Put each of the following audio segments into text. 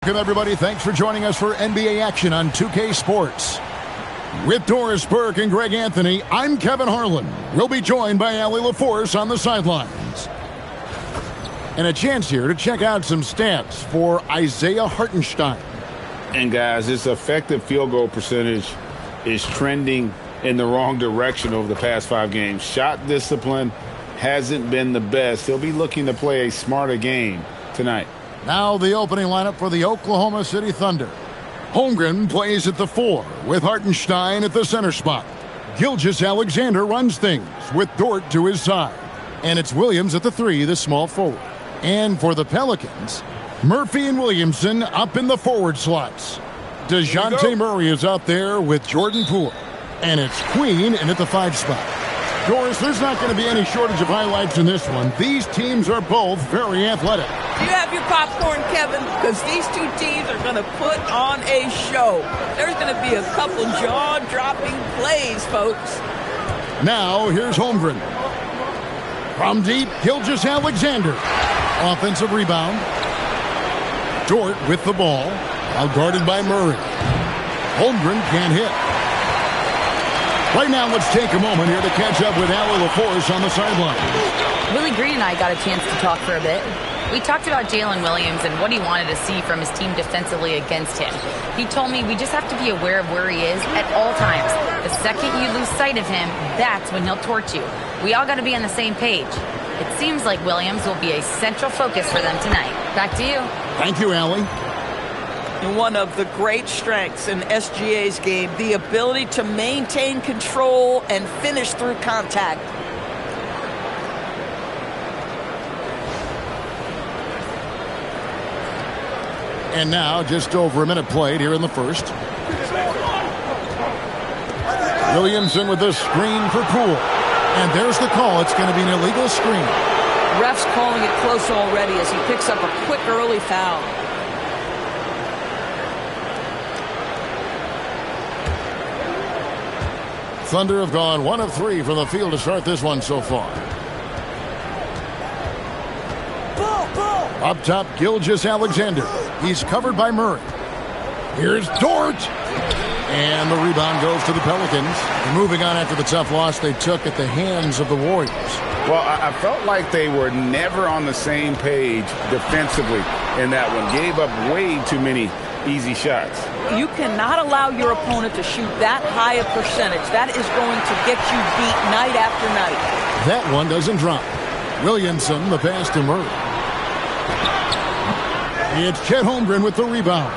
Welcome, everybody. Thanks for joining us for NBA action on 2K Sports. With Doris Burke and Greg Anthony, I'm Kevin Harlan. We'll be joined by Allie LaForce on the sidelines. And a chance here to check out some stats for Isaiah Hartenstein. And guys, his effective field goal percentage is trending in the wrong direction over the past 5 games. Shot discipline hasn't been the best. He'll be looking to play a smarter game tonight. Now the opening lineup for the Oklahoma City Thunder. Holmgren plays at the 4 with Hartenstein at the center spot. Gilgeous-Alexander runs things with Dort to his side. And it's Williams at the 3, the small forward. And for the Pelicans, Murphy and Williamson up in the forward slots. DeJounte Murray is out there with Jordan Poole. And it's Queen in at the 5 spot. Doris, there's not going to be any shortage of highlights in this one. These teams are both very athletic. Do you have your popcorn, Kevin? Because these two teams are going to put on a show. There's going to be a couple jaw-dropping plays, folks. Now, here's Holmgren. From deep, Gilgeous-Alexander. Offensive rebound. Dort with the ball. Out guarded by Murray. Holmgren can't hit. Right now, let's take a moment here to catch up with Allie LaForce on the sideline. Willie Green and I got a chance to talk for a bit. We talked about Jalen Williams and what he wanted to see from his team defensively against him. He told me we just have to be aware of where he is at all times. The second you lose sight of him, that's when he'll torch you. We all got to be on the same page. It seems like Williams will be a central focus for them tonight. Back to you. Thank you, Allie. And one of the great strengths in SGA's game, the ability to maintain control and finish through contact. And now, just over a minute played here in the first. Williamson with the screen for Poole. And there's the call. It's going to be an illegal screen. Ref's calling it close already as he picks up a quick early foul. Thunder have gone 1 of 3 from the field to start this one so far. Up top, Gilgeous-Alexander. He's covered by Murray. Here's Dort. And the rebound goes to the Pelicans. Moving on after the tough loss they took at the hands of the Warriors. Well, I felt like they were never on the same page defensively in that one. Gave up way too many easy shots. You cannot allow your opponent to shoot that high a percentage. That is going to get you beat night after night. That one doesn't drop. Williamson, the pass to Murray. It's Chet Holmgren with the rebound.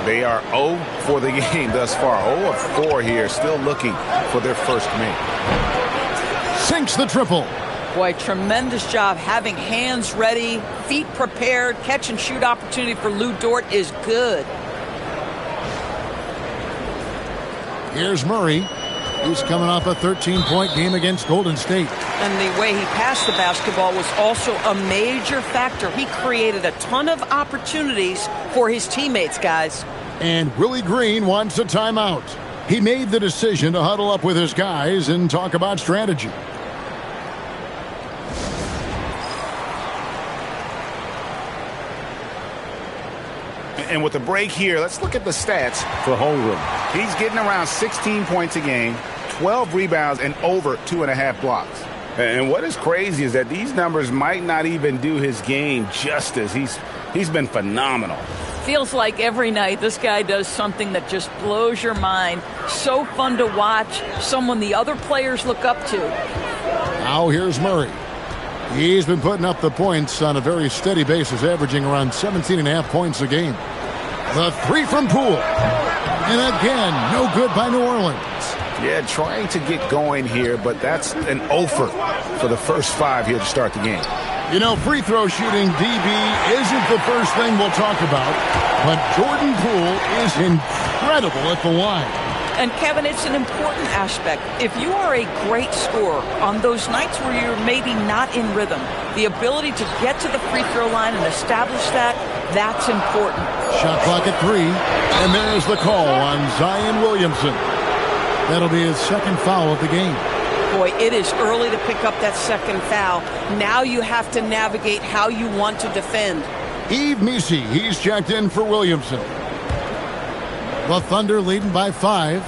They are 0 for the game thus far. 0 of 4 here, still looking for their first make. Sinks the triple. Boy, tremendous job having hands ready, feet prepared. Catch and shoot opportunity for Lou Dort is good. Here's Murray, who's coming off a 13-point game against Golden State. And the way he passed the basketball was also a major factor. He created a ton of opportunities for his teammates, guys. And Willie Green wants a timeout. He made the decision to huddle up with his guys and talk about strategy. And with the break here, let's look at the stats for Holmgren. He's getting around 16 points a game, 12 rebounds, and over 2.5 blocks. And what is crazy is that these numbers might not even do his game justice. He's been phenomenal. Feels like every night this guy does something that just blows your mind. So fun to watch, someone the other players look up to. Now here's Murray. He's been putting up the points on a very steady basis, averaging around 17.5 points a game. The 3 from Poole. And again, no good by New Orleans. Yeah, trying to get going here, but that's an offer for the first 5 here to start the game. You know, free throw shooting, DB, isn't the first thing we'll talk about, but Jordan Poole is incredible at the line. And, Kevin, it's an important aspect. If you are a great scorer on those nights where you're maybe not in rhythm, the ability to get to the free throw line and establish that, that's important. Shot clock at 3, and there's the call on Zion Williamson. That'll be his second foul of the game. Boy, it is early to pick up that second foul. Now you have to navigate how you want to defend. Eve Misi, he's checked in for Williamson. The Thunder leading by 5.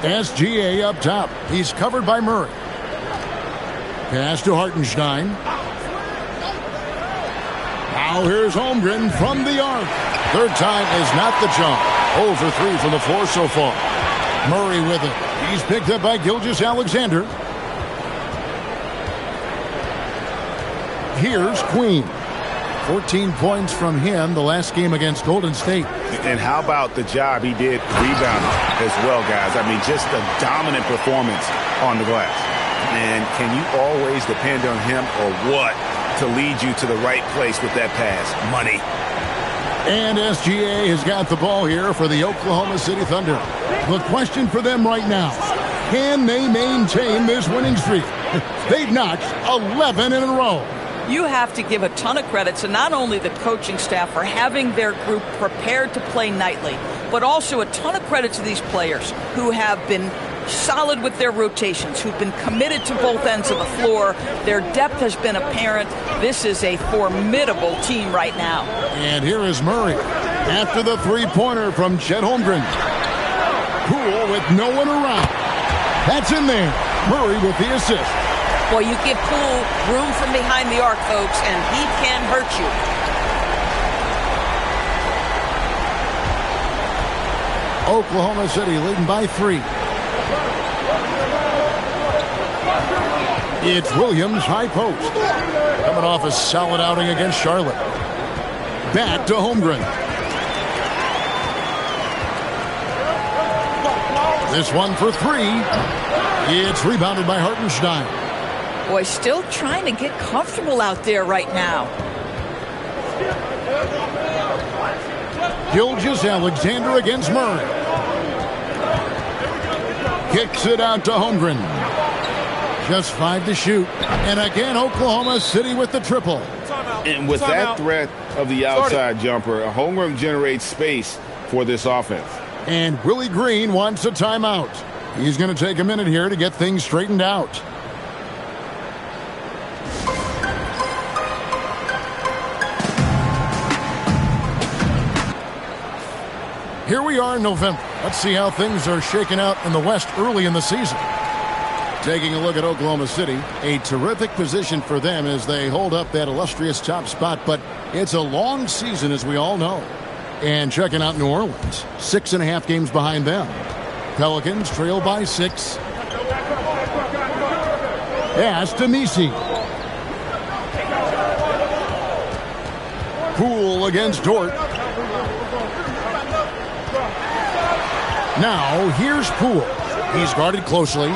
SGA up top. He's covered by Murray. Pass to Hartenstein. Now here's Holmgren from the arc. Third time is not the charm. 0 for 3 from the floor so far. Murray with it. He's picked up by Gilgeous-Alexander. Here's Queen. 14 points from him the last game against Golden State. And how about the job he did rebounding as well, guys? I mean, just a dominant performance on the glass. And can you always depend on him or what to lead you to the right place with that pass? Money. And SGA has got the ball here for the Oklahoma City Thunder. The question for them right now, can they maintain this winning streak? They've notched 11 in a row. You have to give a ton of credit to not only the coaching staff for having their group prepared to play nightly, but also a ton of credit to these players who have been solid with their rotations, who've been committed to both ends of the floor. Their depth has been apparent. This is a formidable team right now. And here is Murray after the three-pointer from Chet Holmgren. Poole with no one around. That's in there. Murray with the assist. Boy, you give Poole room from behind the arc, folks, and he can hurt you. Oklahoma City leading by 3. It's Williams, high post. Coming off a solid outing against Charlotte. Back to Holmgren. This one for 3. It's rebounded by Hartenstein. Boy, still trying to get comfortable out there right now. Gilgeous-Alexander against Murray. Kicks it out to Holmgren. Just 5 to shoot. And again, Oklahoma City with the triple. And with that threat of the outside jumper, Holmgren generates space for this offense. And Willie Green wants a timeout. He's going to take a minute here to get things straightened out. Here we are in November. Let's see how things are shaking out in the West early in the season. Taking a look at Oklahoma City, a terrific position for them as they hold up that illustrious top spot, but it's a long season as we all know. And checking out New Orleans, 6.5 games behind them. Pelicans trail by 6. Pass to Misi. Poole against Dort. Now, here's Poole. He's guarded closely.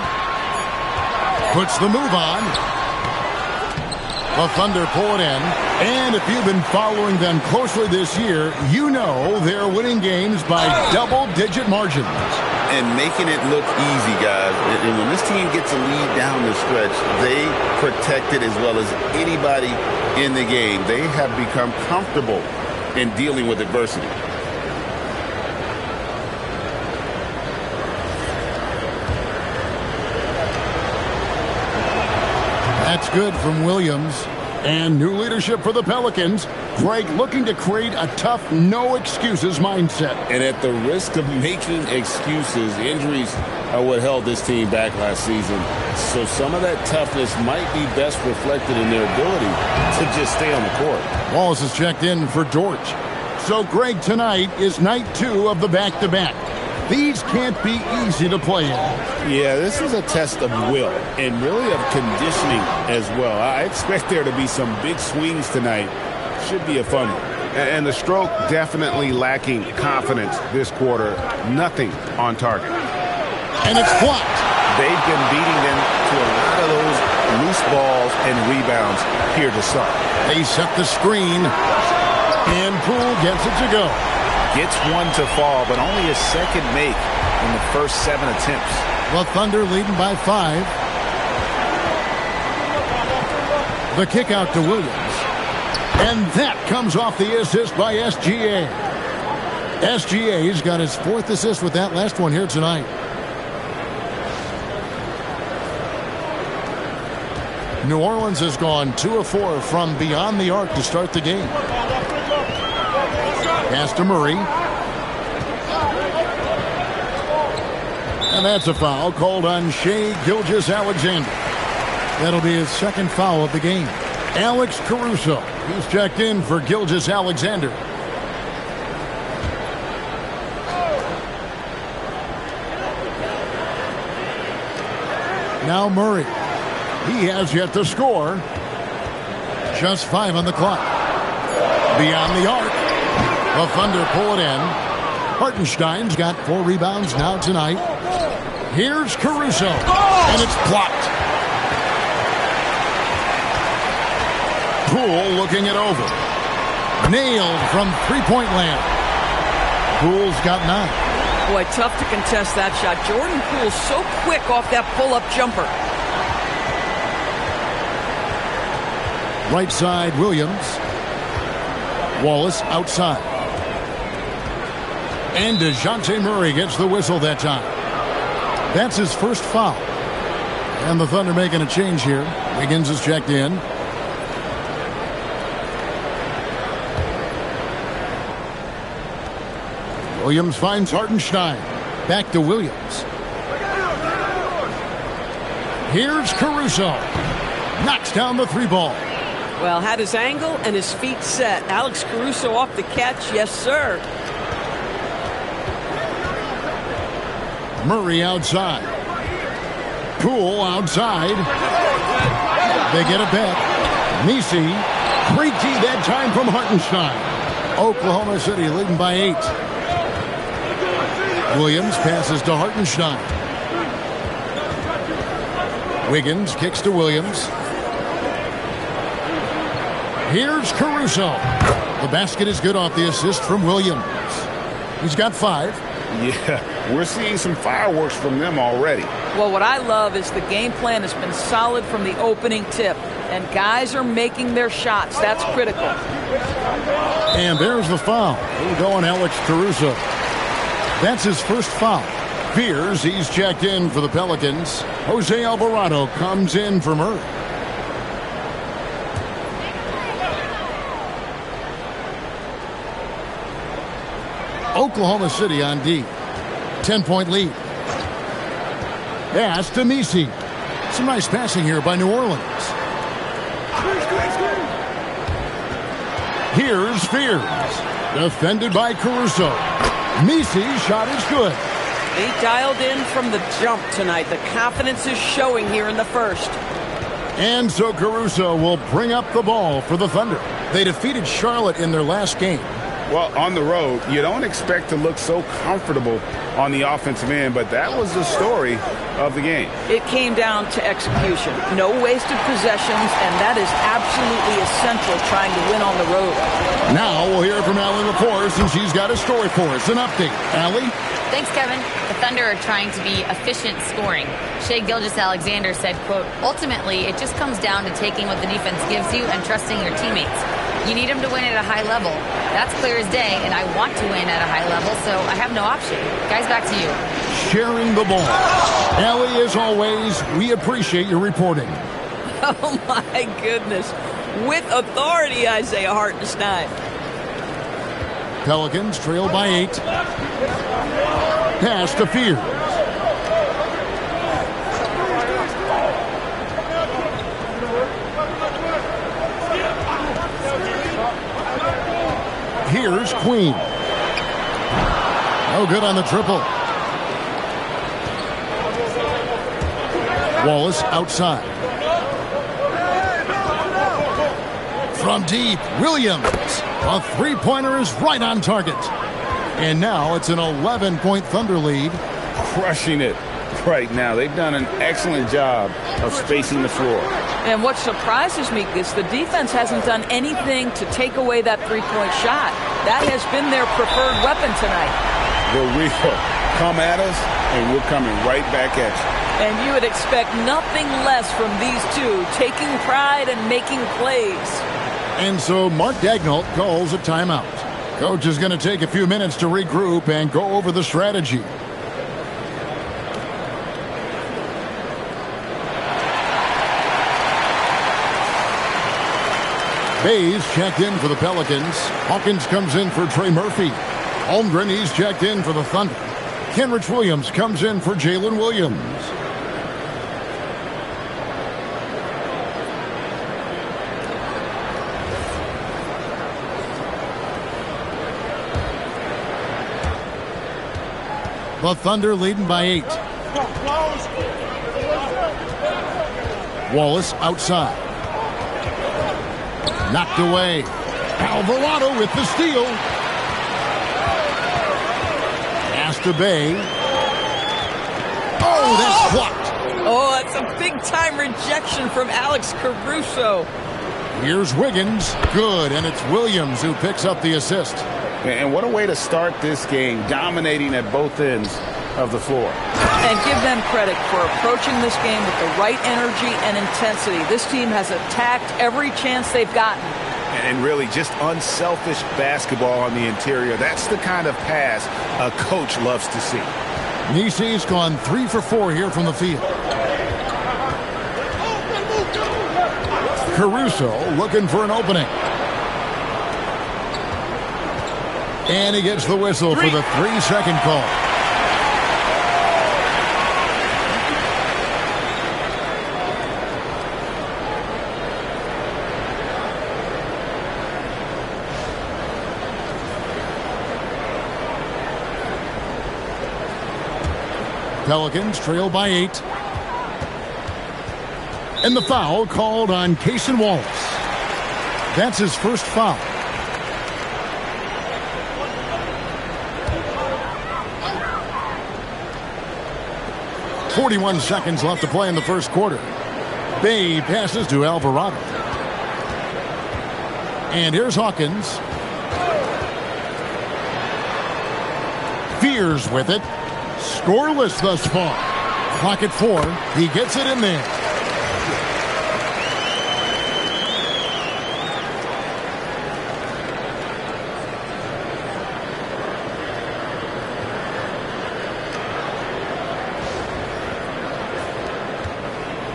Puts the move on. The Thunder pull it in. And if you've been following them closely this year, you know they're winning games by double-digit margins. And making it look easy, guys. And when this team gets a lead down the stretch, they protect it as well as anybody in the game. They have become comfortable in dealing with adversity. That's good from Williams. And new leadership for the Pelicans. Greg looking to create a tough, no-excuses mindset. And at the risk of making excuses, injuries are what held this team back last season. So some of that toughness might be best reflected in their ability to just stay on the court. Wallace is checked in for Dort. So, Greg, tonight is night 2 of the back-to-back. These can't be easy to play in. Yeah, this is a test of will and really of conditioning as well. I expect there to be some big swings tonight. Should be a fun one. And the stroke definitely lacking confidence this quarter. Nothing on target. And it's blocked. They've been beating them to a lot of those loose balls and rebounds here to start. They set the screen. And Poole gets it to go. Gets one to fall, but only a second make in the first 7 attempts. The Thunder leading by 5. The kick out to Williams. And that comes off the assist by SGA. SGA's got his 4th assist with that last one here tonight. New Orleans has gone 2 of 4 from beyond the arc to start the game. Pass to Murray. And that's a foul called on Shai Gilgeous-Alexander. That'll be his second foul of the game. Alex Caruso, he's checked in for Gilgeous-Alexander. Now Murray. He has yet to score. Just 5 on the clock. Beyond the arc. The Thunder pull it in. Hartenstein's got 4 rebounds now tonight. Here's Caruso. And it's blocked. Poole looking it over. Nailed from three-point land. Poole's got 9. Boy, tough to contest that shot. Jordan Poole so quick off that pull-up jumper. Right side, Williams. Wallace outside. And DeJounte Murray gets the whistle that time. That's his first foul. And the Thunder making a change here. Wiggins is checked in. Williams finds Hartenstein. Back to Williams. Here's Caruso. Knocks down the 3 ball. Well, had his angle and his feet set. Alex Caruso off the catch. Yes, sir. Murray outside. Poole outside. They get it back. Nisi. Great key that time from Hartenstein. Oklahoma City leading by 8. Williams passes to Hartenstein. Wiggins kicks to Williams. Here's Caruso. The basket is good off the assist from Williams. He's got 5. Yeah, we're seeing some fireworks from them already. Well, what I love is the game plan has been solid from the opening tip. And guys are making their shots. That's critical. And there's the foul. We'll go on Alex Caruso. That's his first foul. Fears he's checked in for the Pelicans. Jose Alvarado comes in for Murray. Oklahoma City on D. 10-point lead. Pass to Nisi. Some nice passing here by New Orleans. Here's Fears. Defended by Caruso. Nisi's shot is good. He dialed in from the jump tonight. The confidence is showing here in the first. And so Caruso will bring up the ball for the Thunder. They defeated Charlotte in their last game. Well, on the road, you don't expect to look so comfortable on the offensive end, but that was the story of the game. It came down to execution. No wasted possessions, and that is absolutely essential trying to win on the road. Now we'll hear from Allie LaForce, and she's got a story for us. An update. Allie? Thanks, Kevin. The Thunder are trying to be efficient scoring. Shai Gilgeous-Alexander said, quote, ultimately, it just comes down to taking what the defense gives you and trusting your teammates. You need them to win at a high level. That's clear as day, and I want to win at a high level, so I have no option. Guys, back to you. Sharing the ball. Allie, as always, we appreciate your reporting. Oh, my goodness. With authority, Isaiah Hartenstein. Pelicans trail by 8. Pass to Fears. Here's Queen. No good on the triple. Wallace outside. From deep, Williams. A three-pointer is right on target. And now it's an 11-point Thunder lead. Crushing it right now. They've done an excellent job of spacing the floor. And what surprises me is the defense hasn't done anything to take away that three-point shot. That has been their preferred weapon tonight. The real come at us, and we're coming right back at you. And you would expect nothing less from these two, taking pride and making plays. And so Mark Daigneault calls a timeout. Coach is going to take a few minutes to regroup and go over the strategy. Bayes checked in for the Pelicans. Hawkins comes in for Trey Murphy. Holmgren, he's checked in for the Thunder. Kenrich Williams comes in for Jalen Williams. The Thunder leading by 8. Wallace outside. Knocked away. Alvarado with the steal. Pass to Bay. Oh, that's blocked. Oh, that's a big-time rejection from Alex Caruso. Here's Wiggins. Good, and it's Williams who picks up the assist. And what a way to start this game, dominating at both ends of the floor. And give them credit for approaching this game with the right energy and intensity. This team has attacked every chance they've gotten. And really just unselfish basketball on the interior. That's the kind of pass a coach loves to see. Nisi's gone 3 for 4 here from the field. Caruso looking for an opening. And he gets the whistle for the 3-second call. Pelicans trail by 8. And the foul called on Cason Wallace. That's his first foul. .41 seconds left to play in the first quarter. Bay passes to Alvarado. And here's Hawkins. Fears with it. Scoreless thus far. Clock at 4. He gets it in there.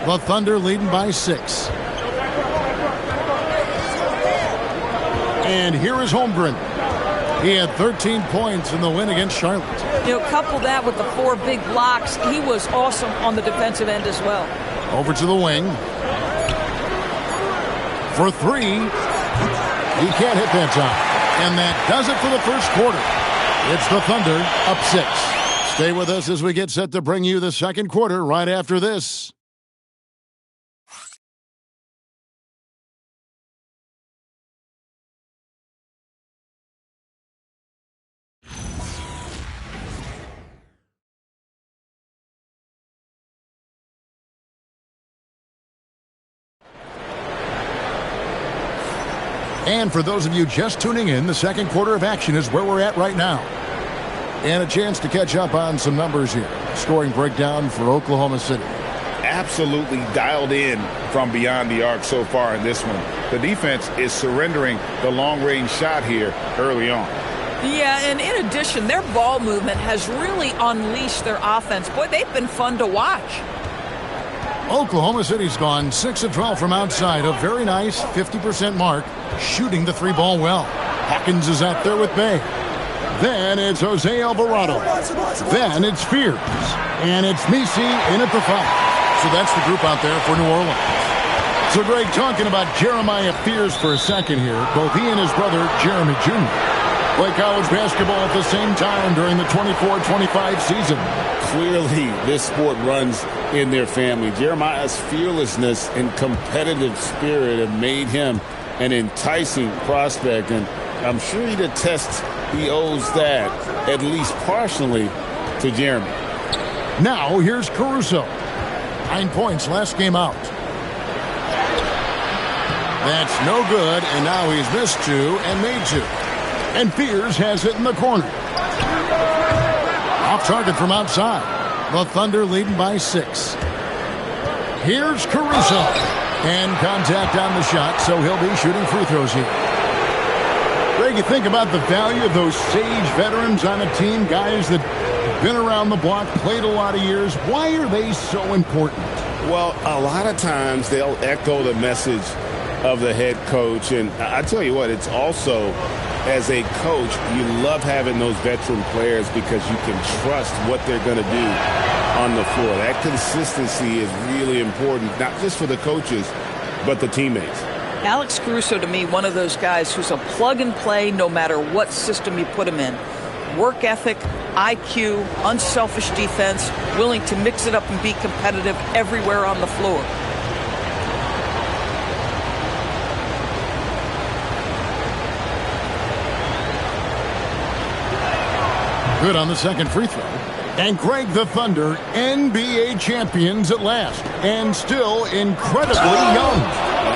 The Thunder leading by 6. And here is Holmgren. He had 13 points in the win against Charlotte. You know, couple that with the 4 big blocks. He was awesome on the defensive end as well. Over to the wing. For 3. He can't hit that time. And that does it for the first quarter. It's the Thunder up 6. Stay with us as we get set to bring you the second quarter right after this. And for those of you just tuning in, the second quarter of action is where we're at right now. And a chance to catch up on some numbers here. Scoring breakdown for Oklahoma City. Absolutely dialed in from beyond the arc so far in this one. The defense is surrendering the long-range shot here early on. Yeah, and in addition, their ball movement has really unleashed their offense. Boy, they've been fun to watch. Oklahoma City's gone 6 of 12 from outside. A very nice 50% mark. Shooting the 3-ball well. Hawkins is out there with Bay. Then it's Jose Alvarado. Then it's Fears. And it's Nisi in at the 5. So that's the group out there for New Orleans. So, Greg, talking about Jeremiah Fears for a second here. Both he and his brother, Jeremy Jr., play college basketball at the same time during the 24-25 season. Clearly, this sport runs in their family. Jeremiah's fearlessness and competitive spirit have made him an enticing prospect, and I'm sure he'd attest he owes that, at least partially, to Jeremy. Now, here's Caruso. 9 points last game out. That's no good, and now he's missed 2 and made 2. And Fears has it in the corner. Off target from outside. The Thunder leading by 6. Here's Caruso. And contact on the shot, so he'll be shooting free throws here. Greg, you think about the value of those sage veterans on a team, guys that have been around the block, played a lot of years. Why are they so important? Well, a lot of times they'll echo the message of the head coach. And I tell you what, it's also, as a coach, you love having those veteran players because you can trust what they're going to do on the floor. That consistency is really important, not just for the coaches, but the teammates. Alex Caruso, to me, one of those guys who's a plug and play no matter what system you put him in. Work ethic, IQ, unselfish defense, willing to mix it up and be competitive everywhere on the floor. Good on the second free throw. And Greg, the Thunder, NBA champions at last, and still incredibly young.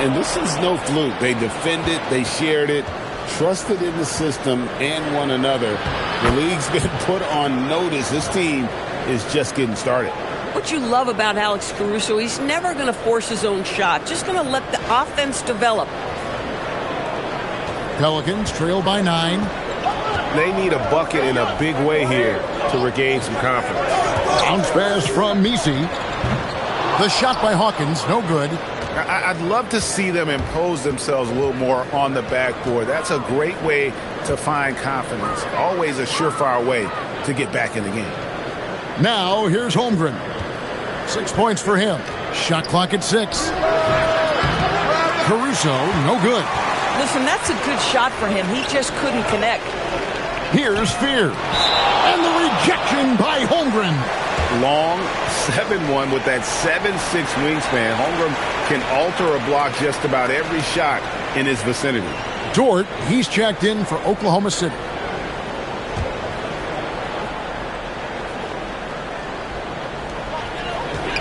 And this is no fluke. They defended, they shared it, trusted in the system and one another. The league's been put on notice. This team is just getting started. What you love about Alex Caruso, he's never going to force his own shot, just going to let the offense develop. Pelicans trail by 9. They need a bucket in a big way here to regain some confidence. Bounce pass from Misi. The shot by Hawkins, no good. I'd love to see them impose themselves a little more on the backboard. That's a great way to find confidence. Always a surefire way to get back in the game. Now, here's Holmgren. 6 points for him. Shot clock at 6. Caruso, no good. Listen, that's a good shot for him. He just couldn't connect. Here's Fear. And the rejection by Holmgren. Long 7-1 with that 7'6" wingspan. Holmgren can alter a block just about every shot in his vicinity. Dort, he's checked in for Oklahoma City.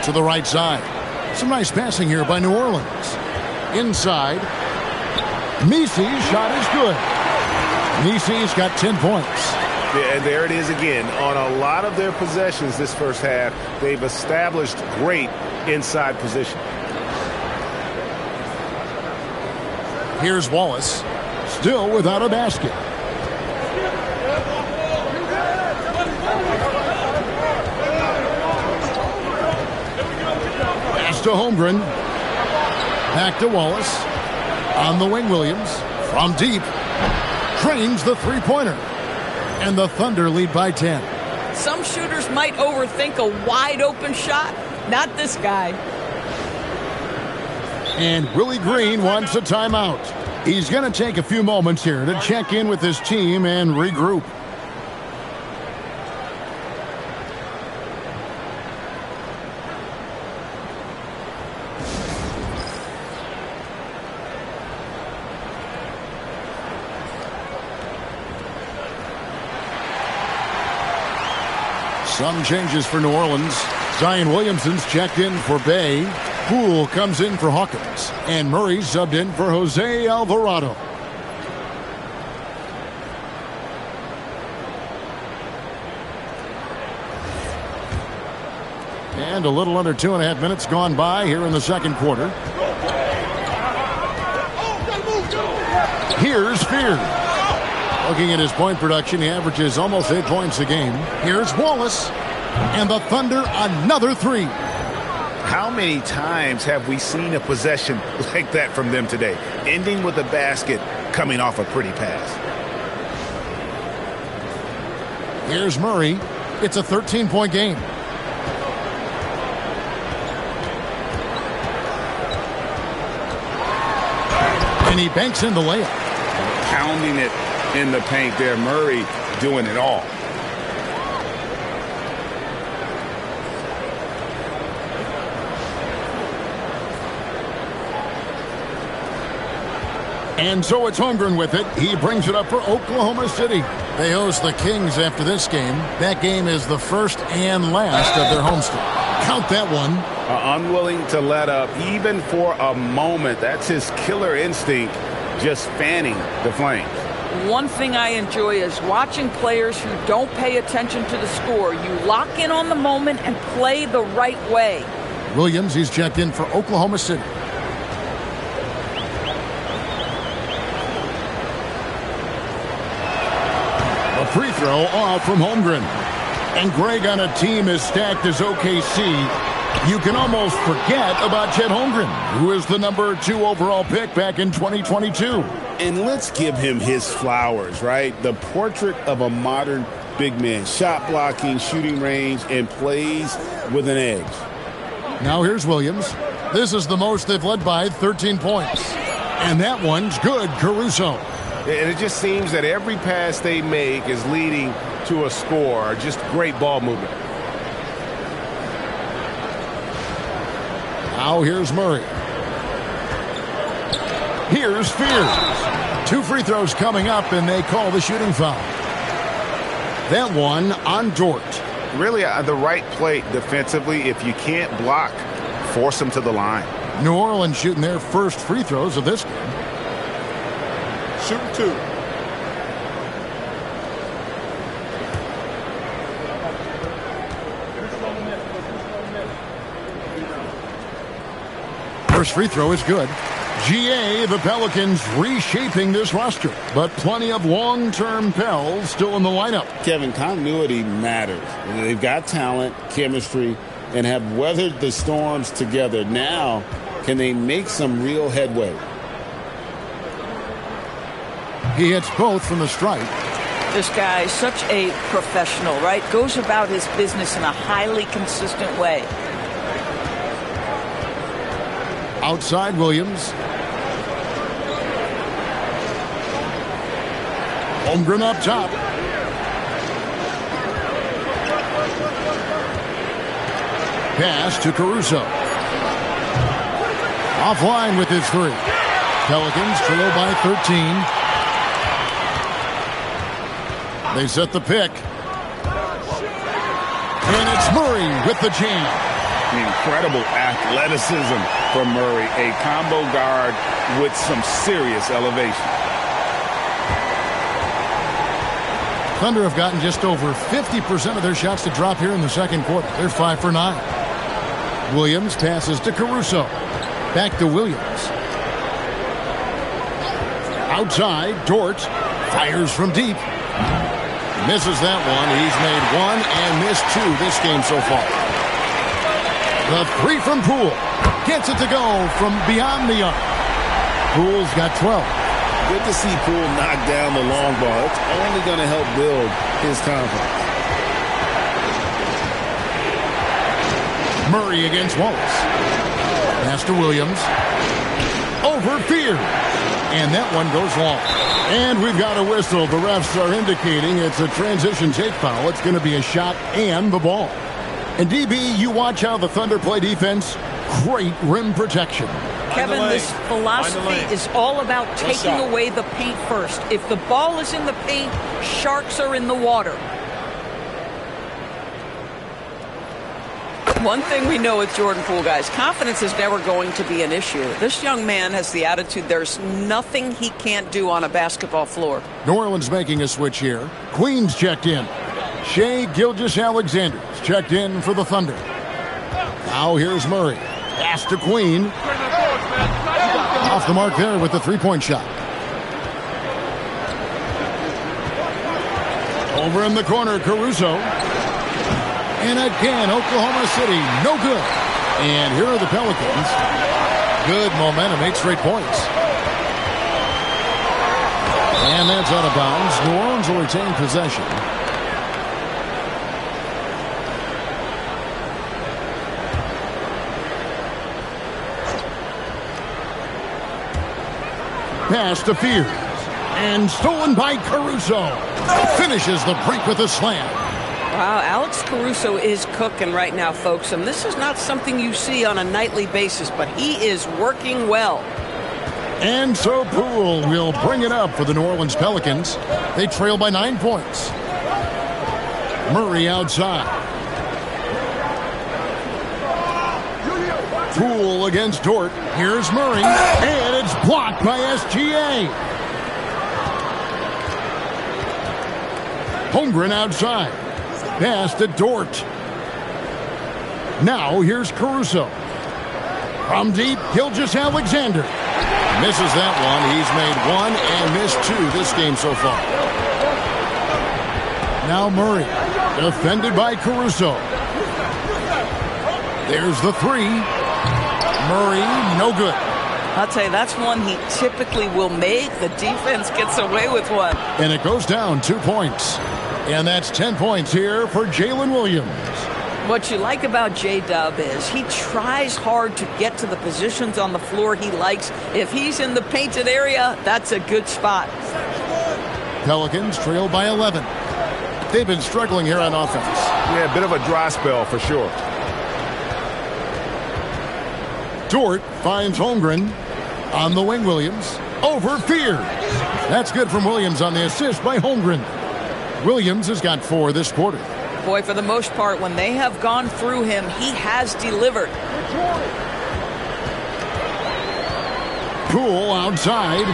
To the right side. Some nice passing here by New Orleans. Inside. Misi's shot is good. Misi's got 10 points. Yeah, and there it is again. On a lot of their possessions this first half, they've established great inside position. Here's Wallace. Still without a basket. Pass to Holmgren. Back to Wallace. On the wing, Williams. From deep. Drains the three-pointer. And the Thunder lead by 10. Some shooters might overthink a wide-open shot. Not this guy. And Willie Green wants a timeout. He's going to take a few moments here to check in with his team and regroup. Some changes for New Orleans. Zion Williamson's checked in for Bay. Poole comes in for Hawkins. And Murray subbed in for Jose Alvarado. And a little under 2.5 minutes gone by here in the second quarter. Here's Fear. Looking at his point production, he averages almost 8 points a game. Here's Wallace. And the Thunder, another three. How many times have we seen a possession like that from them today? Ending with a basket, coming off a pretty pass. Here's Murray. It's a 13-point game. And he banks in the layup. Pounding it in the paint there. Murray doing it all. And so it's Holmgren with it. He brings it up for Oklahoma City. They host the Kings after this game. That game is the first and last of their homestand. Count that one. Unwilling to let up even for a moment. That's his killer instinct, just fanning the flames. One thing I enjoy is watching players who don't pay attention to the score. You lock in on the moment and play the right way. Williams, he's checked in for Oklahoma City. A free throw off from Holmgren. And Greg, on a team as stacked as OKC, You can almost forget about Chet Holmgren, who is the number 2 overall pick back in 2022. And let's give him his flowers, right? The portrait of a modern big man. Shot blocking, shooting range, and plays with an edge. Now here's Williams. This is the most they've led by, 13 points. And that one's good, Caruso. And it just seems that every pass they make is leading to a score. Just great ball movement. Now here's Murray. Here's Fears. 2 free throws coming up, and they call the shooting foul. That one on Dort. Really the right play defensively. If you can't block, force them to the line. New Orleans shooting their first free throws of this game. Shooting 2. First free throw is good. GA, the Pelicans reshaping this roster, but plenty of long-term Pels still in the lineup. Kevin, continuity matters. They've got talent, chemistry, and have weathered the storms together. Now, can they make some real headway? He hits both from the stripe. This guy is such a professional, right? Goes about his business in a highly consistent way. Outside Williams. Holmgren up top. Pass to Caruso. Offline with his 3. Pelicans trail by 13. They set the pick. And it's Murray with the jam. Incredible athleticism from Murray. A combo guard with some serious elevation. Thunder have gotten just over 50% of their shots to drop here in the second quarter. They're 5 for 9. Williams passes to Caruso. Back to Williams. Outside, Dort fires from deep. Misses that one. He's made 1 and missed 2 this game so far. The 3 from Poole. Gets it to go from beyond the arc. Poole's got 12. Good to see Poole knock down the long ball. It's only going to help build his confidence. Murray against Wallace. Pass to Williams. Over Fear. And that one goes long. And we've got a whistle. The refs are indicating it's a transition take foul. It's going to be a shot and the ball. And DB, you watch how the Thunder play defense. Great rim protection. Kevin, this philosophy is all about taking away the paint first. If the ball is in the paint, sharks are in the water. One thing we know with Jordan Poole, guys, confidence is never going to be an issue. This young man has the attitude there's nothing he can't do on a basketball floor. New Orleans making a switch here. Queen's checked in. Shai Gilgeous-Alexander checked in for the Thunder. Now here's Murray. Pass to Queen. Off the mark there with the 3-point shot. Over in the corner, Caruso. And again, Oklahoma City, no good. And here are the Pelicans. Good momentum, 8 straight points. And that's out of bounds. New Orleans will retain possession. Pass to Fears. And stolen by Caruso. Finishes the break with a slam. Wow, Alex Caruso is cooking right now, folks. And this is not something you see on a nightly basis, but he is working well. And so Poole will bring it up for the New Orleans Pelicans. They trail by 9 points. Murray outside. Poole against Dort. Here's Murray. And it's blocked by SGA. Holmgren outside. Pass to Dort. Now here's Caruso. From deep, Gilgeous-Alexander. Misses that one. He's made 1 and missed 2 this game so far. Now Murray. Defended by Caruso. There's the three. Murray, no good. I'll tell you, that's one he typically will make. The defense gets away with one. And it goes down 2 points. And that's 10 points here for Jalen Williams. What you like about J-Dub is he tries hard to get to the positions on the floor he likes. If he's in the painted area, that's a good spot. Pelicans trail by 11. They've been struggling here on offense. Yeah, a bit of a dry spell for sure. Dort finds Holmgren on the wing. Williams over Fears. That's good from Williams on the assist by Holmgren. Williams has got 4 this quarter. Boy, for the most part, when they have gone through him, he has delivered. Poole outside.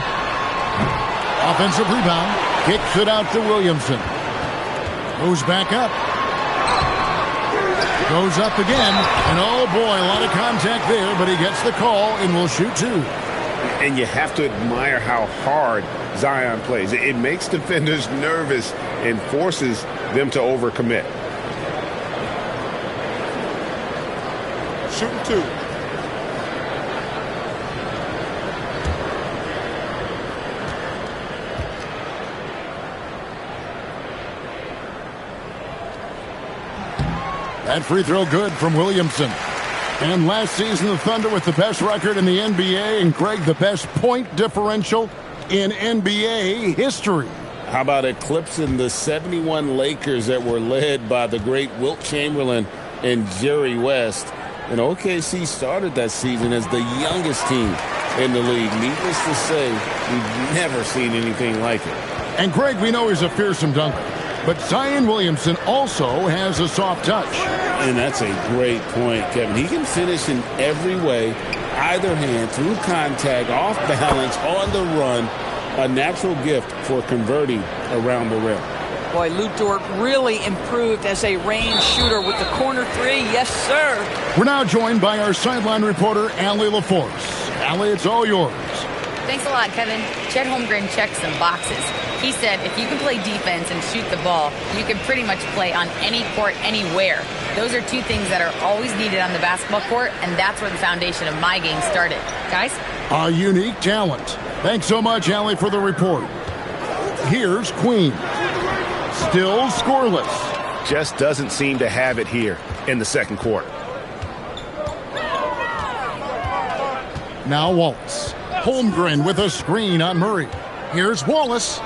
Offensive rebound. Kicks it out to Williamson. Goes back up. Goes up again. And oh boy, a lot of contact there, but he gets the call and will shoot 2. And you have to admire how hard Zion plays. It makes defenders nervous and forces them to overcommit. Shooting 2. That free throw good from Williamson. And last season, the Thunder with the best record in the NBA, and Greg, the best point differential in NBA history. How about eclipsing the 71 Lakers that were led by the great Wilt Chamberlain and Jerry West? And OKC started that season as the youngest team in the league. Needless to say, we've never seen anything like it. And Greg, we know he's a fearsome dunker, but Zion Williamson also has a soft touch. And that's a great point, Kevin. He can finish in every way, either hand, through contact, off balance, on the run. A natural gift for converting around the rim. Boy, Lou Dort really improved as a range shooter with the corner 3. Yes, sir. We're now joined by our sideline reporter, Allie LaForce. Allie, it's all yours. Thanks a lot, Kevin. Chet Holmgren checked some boxes. He said if you can play defense and shoot the ball, you can pretty much play on any court, anywhere. Those are 2 things that are always needed on the basketball court, and that's where the foundation of my game started. Guys? A unique talent. Thanks so much, Allie, for the report. Here's Queen. Still scoreless. Just doesn't seem to have it here in the second quarter. Now Wallace. Holmgren with a screen on Murray. Here's Wallace.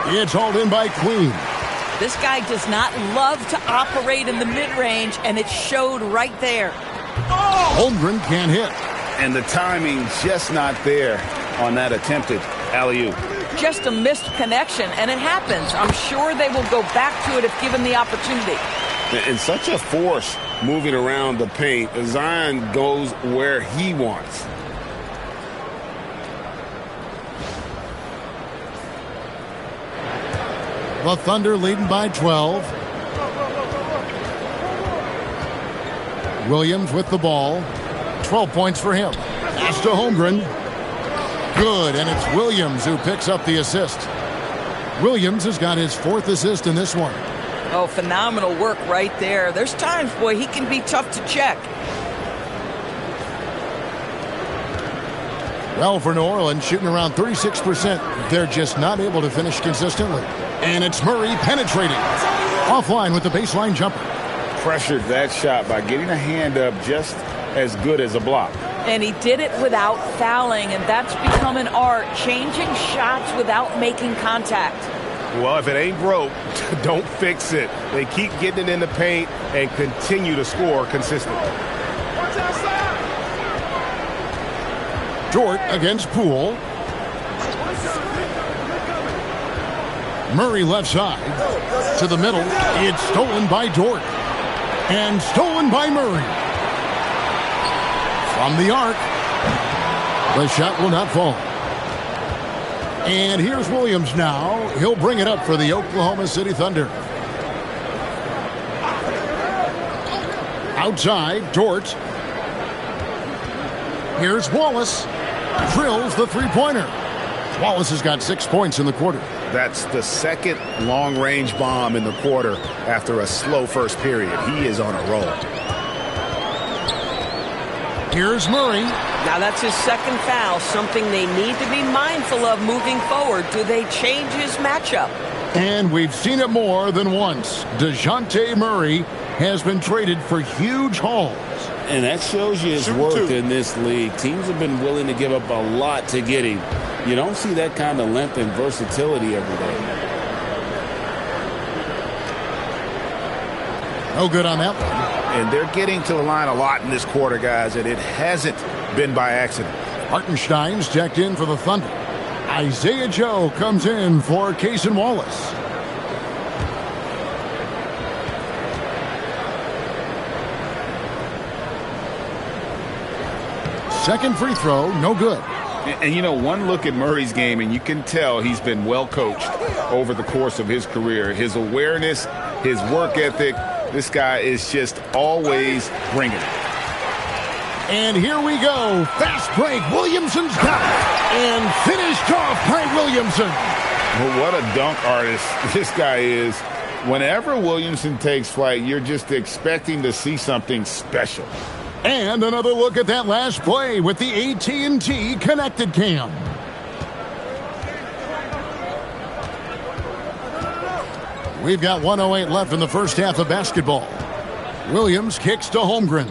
It's hauled in by Queen. This guy does not love to operate in the mid-range, and it showed right there. Holmgren can't hit. And the timing just not there on that attempted alley-oop. Just a missed connection, and it happens. I'm sure they will go back to it if given the opportunity. And such a force moving around the paint. Zion goes where he wants. The Thunder leading by 12. Williams with the ball. 12 points for him. Pass to Holmgren. Good, and it's Williams who picks up the assist. Williams has got his 4th assist in this one. Oh, phenomenal work right there. There's times, boy, he can be tough to check. Well, for New Orleans, shooting around 36%. They're just not able to finish consistently. And it's Murray penetrating. Offline with the baseline jumper. Pressured that shot by getting a hand up just as good as a block. And he did it without fouling, and that's become an art, changing shots without making contact. Well, if it ain't broke, don't fix it. They keep getting it in the paint and continue to score consistently. Dort against Poole. Murray left side to the middle. It's stolen by Dort and stolen by Murray. From the arc, the shot will not fall. And here's Williams now. He'll bring it up for the Oklahoma City Thunder. Outside, Dort. Here's Wallace. Drills the three-pointer. Wallace has got 6 points in the quarter. That's the second long-range bomb in the quarter after a slow first period. He is on a roll. Here's Murray. Now that's his second foul, something they need to be mindful of moving forward. Do they change his matchup? And we've seen it more than once. DeJounte Murray has been traded for huge hauls. And that shows you his worth in this league. Teams have been willing to give up a lot to get him. You don't see that kind of length and versatility every day. No good on that one. And they're getting to the line a lot in this quarter, guys, and it hasn't been by accident. Hartenstein's checked in for the Thunder. Isaiah Joe comes in for Cason Wallace. Second free throw, no good. And, you know, one look at Murray's game, and you can tell he's been well coached over the course of his career. His awareness, his work ethic, this guy is just always bringing it. And here we go. Fast break. Williamson's got it. And finished off by Williamson. Well, what a dunk artist this guy is. Whenever Williamson takes flight, you're just expecting to see something special. And another look at that last play with the AT&T Connected Cam. We've got 1:08 left in the first half of basketball. Williams kicks to Holmgren.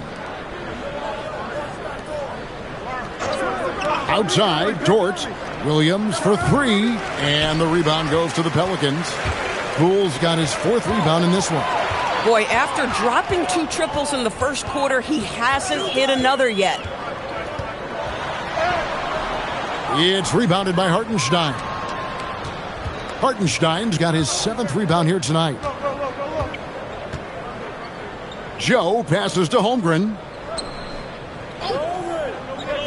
Outside, Dort. Williams for three. And the rebound goes to the Pelicans. Poole's got his fourth rebound in this one. Boy, after dropping 2 triples in the first quarter, he hasn't hit another yet. It's rebounded by Hartenstein. Hartenstein's got his 7th rebound here tonight. Joe passes to Holmgren.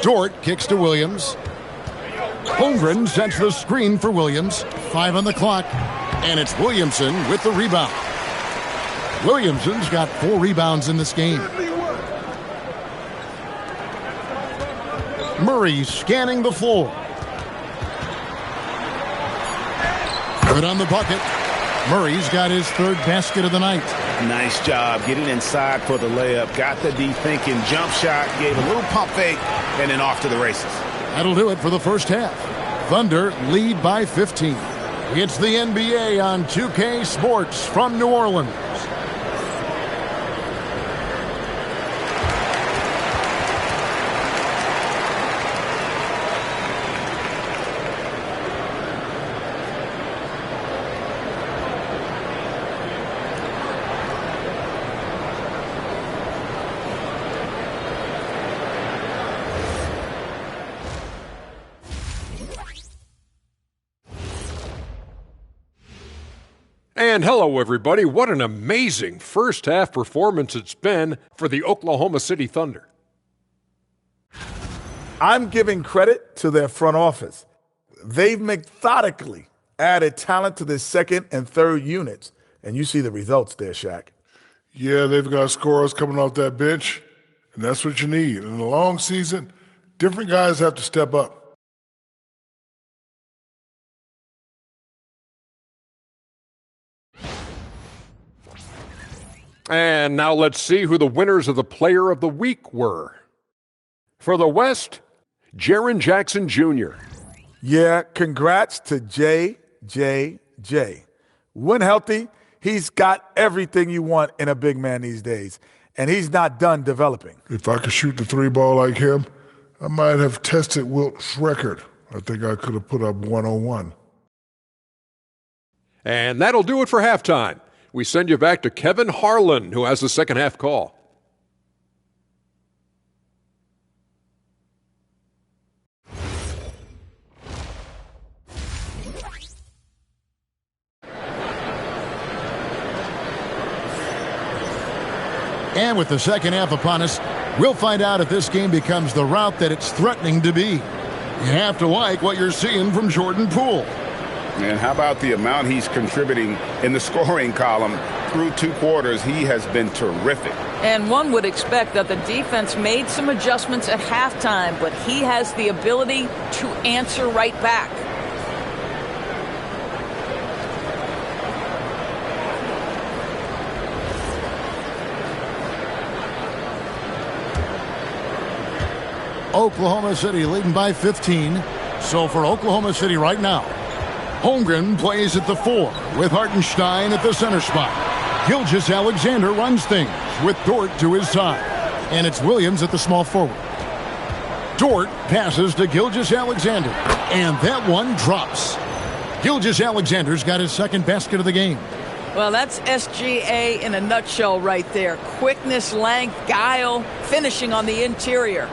Dort kicks to Williams. Holmgren sets the screen for Williams. 5 on the clock. And it's Williamson with the rebound. Williamson's got 4 rebounds in this game. Murray scanning the floor. Good on the bucket. Murray's got his 3rd basket of the night. Nice job getting inside for the layup. Got the deep-thinking jump shot, gave a little pump fake, and then off to the races. That'll do it for the first half. Thunder lead by 15. It's the NBA on 2K Sports from New Orleans. And hello, everybody. What an amazing first half performance it's been for the Oklahoma City Thunder. I'm giving credit to their front office. They've methodically added talent to their second and third units, and you see the results there, Shaq. Yeah, they've got scorers coming off that bench, and that's what you need. In a long season, different guys have to step up. And now let's see who the winners of the Player of the Week were. For the West, Jaren Jackson Jr. Yeah, congrats to JJJ. When healthy, he's got everything you want in a big man these days, and he's not done developing. If I could shoot the 3 ball like him, I might have tested Wilt's record. I think I could have put up 101. And that'll do it for halftime. We send you back to Kevin Harlan, who has the second half call. And with the second half upon us, we'll find out if this game becomes the route that it's threatening to be. You have to like what you're seeing from Jordan Poole. And how about the amount he's contributing in the scoring column? Through 2 quarters, he has been terrific. And one would expect that the defense made some adjustments at halftime, but he has the ability to answer right back. Oklahoma City leading by 15. So for Oklahoma City right now, Holmgren plays at the 4 with Hartenstein at the center spot. Gilgeous-Alexander runs things with Dort to his side. And it's Williams at the small forward. Dort passes to Gilgeous-Alexander. And that one drops. Gilgeous-Alexander's got his second basket of the game. Well, that's SGA in a nutshell right there. Quickness, length, guile, finishing on the interior.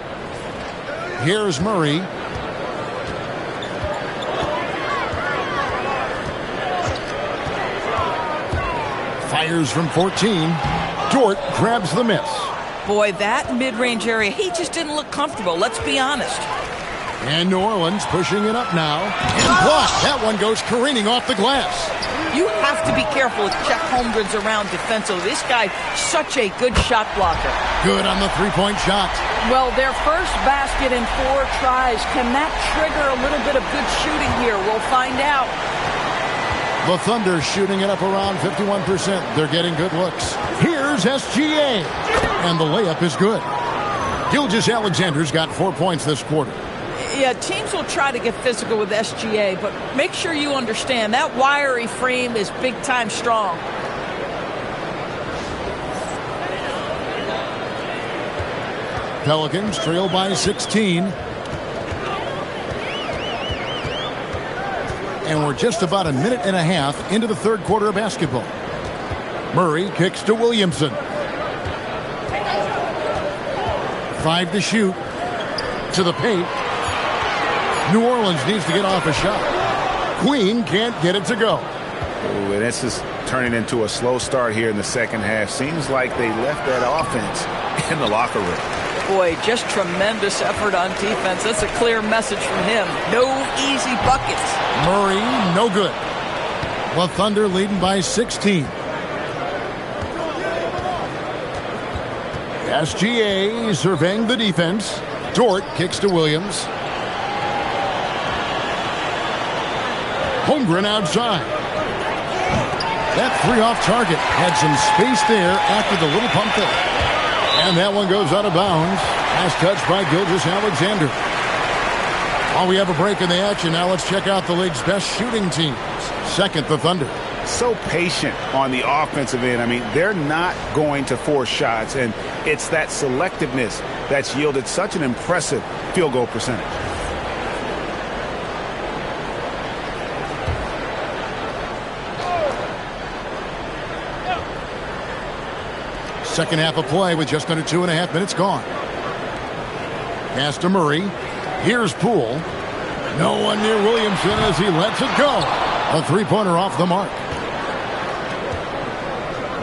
Here's Murray. Fires from 14. Dort grabs the miss. Boy, that mid-range area, he just didn't look comfortable, let's be honest. And New Orleans pushing it up now. And blocked. That one goes careening off the glass. You have to be careful if Chet Holmgren's around defensively. This guy, such a good shot blocker. Good on the three-point shot. Well, their first basket in 4 tries. Can that trigger a little bit of good shooting here? We'll find out. The Thunder shooting it up around 51%. They're getting good looks. Here's SGA. And the layup is good. Gilgeous-Alexander's got 4 points this quarter. Yeah, teams will try to get physical with SGA, but make sure you understand that wiry frame is big-time strong. Pelicans trail by 16. And we're just about a minute and a half into the third quarter of basketball. Murray kicks to Williamson. 5 to shoot. To the paint. New Orleans needs to get off a shot. Queen can't get it to go. Ooh, and this is turning into a slow start here in the second half. Seems like they left that offense in the locker room. Boy, just tremendous effort on defense. That's a clear message from him. No easy buckets. Murray, no good. The Thunder leading by 16. SGA surveying the defense. Dort kicks to Williams. Holmgren outside. That 3 off target had some space there after the little pump there. And that one goes out of bounds. Pass touched by Gilgeous-Alexander. While we have a break in the action, now let's check out the league's best shooting teams. Second, the Thunder. So patient on the offensive end. I mean, they're not going to force shots, and it's that selectiveness that's yielded such an impressive field goal percentage. Second half of play with just under 2.5 minutes gone. Pass to Murray. Here's Poole. No one near Williamson as he lets it go. A three-pointer off the mark.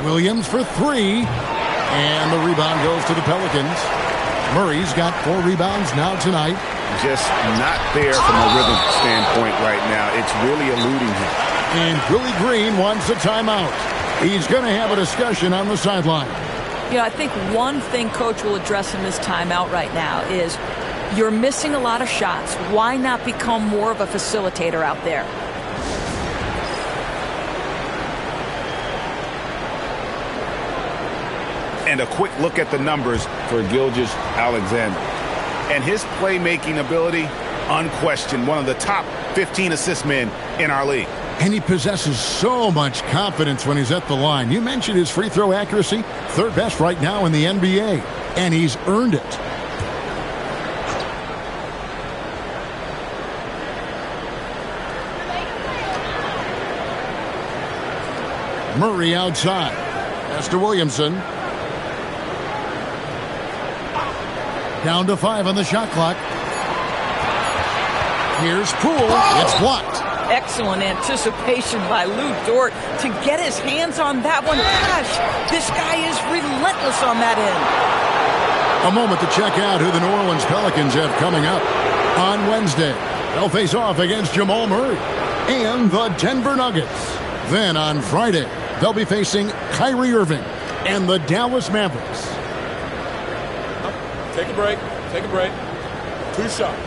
Williams for 3. And the rebound goes to the Pelicans. Murray's got 4 rebounds now tonight. Just not there from a rhythm standpoint right now. It's really eluding him. And Willie Green wants a timeout. He's going to have a discussion on the sideline. Yeah, I think one thing Coach will address in this timeout right now is you're missing a lot of shots. Why not become more of a facilitator out there? And a quick look at the numbers for Gilgeous-Alexander. And his playmaking ability, unquestioned, one of the top 15 assist men in our league. And he possesses so much confidence when he's at the line. You mentioned his free throw accuracy, 3rd best right now in the NBA. And he's earned it. Murray outside. Pass to Williamson. Down to 5 on the shot clock. Here's Poole. It's blocked. Excellent anticipation by Lou Dort to get his hands on that one. Gosh, this guy is relentless on that end. A moment to check out who the New Orleans Pelicans have coming up. On Wednesday, they'll face off against Jamal Murray and the Denver Nuggets. Then on Friday, they'll be facing Kyrie Irving and the Dallas Mavericks. Take a break. Take a break. 2 shots.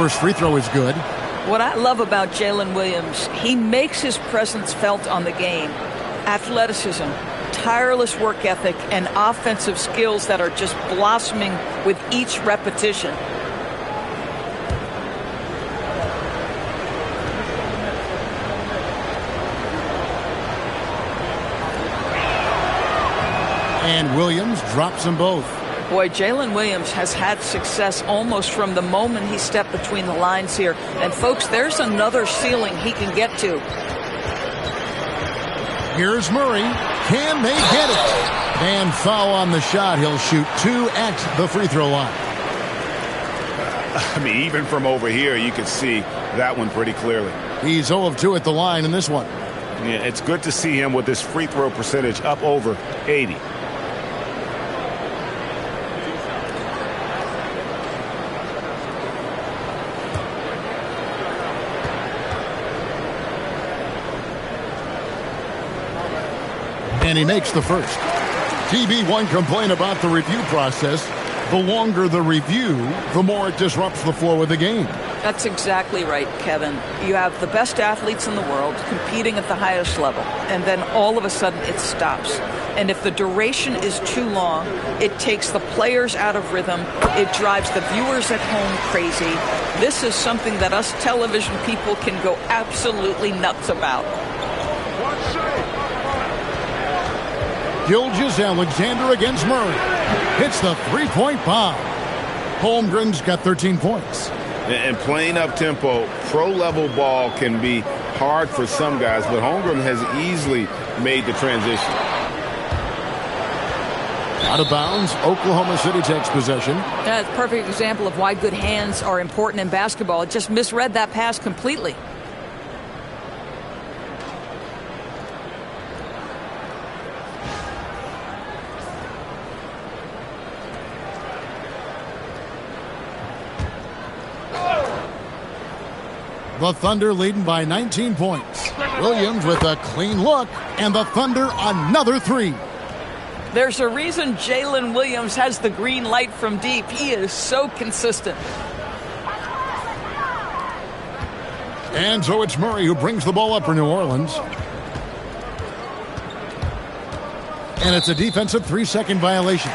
first free throw is good. What I love about Jalen Williams, he makes his presence felt on the game. Athleticism, tireless work ethic, and offensive skills that are just blossoming with each repetition. And Williams drops them both. Boy, Jalen Williams has had success almost from the moment he stepped between the lines here. And folks, there's another ceiling he can get to. Here's Murray. Can they get it? And foul on the shot. He'll shoot 2 at the free throw line. I mean, even from over here, you can see that one pretty clearly. He's 0 of 2 at the line in this one. Yeah, it's good to see him with this free throw percentage up over 80. And he makes the first. TB1 complained about the review process. The longer the review, the more it disrupts the flow of the game. That's exactly right, Kevin. You have the best athletes in the world competing at the highest level, and then all of a sudden it stops. And if the duration is too long, it takes the players out of rhythm. It drives the viewers at home crazy. This is something that us television people can go absolutely nuts about. Gilgeous-Alexander against Murray. Hits the three-point bomb. Holmgren's got 13 points. And playing up-tempo, pro-level ball can be hard for some guys, but Holmgren has easily made the transition. Out of bounds, Oklahoma City takes possession. That's a perfect example of why good hands are important in basketball. It just misread that pass completely. The Thunder leading by 19 points. Williams with a clean look, and the Thunder another 3. There's a reason Jalen Williams has the green light from deep. He is so consistent. And so it's Murray who brings the ball up for New Orleans. And it's a defensive 3-second violation.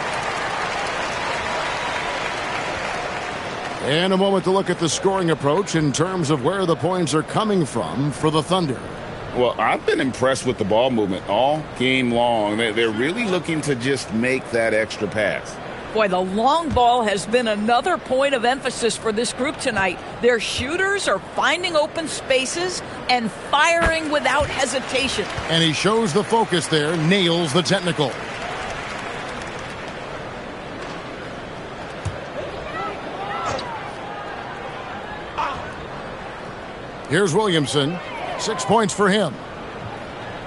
And a moment to look at the scoring approach in terms of where the points are coming from for the Thunder. Well, I've been impressed with the ball movement all game long. They're really looking to just make that extra pass. Boy, the long ball has been another point of emphasis for this group tonight. Their shooters are finding open spaces and firing without hesitation. And he shows the focus there, nails the technical. Here's Williamson. 6 points for him.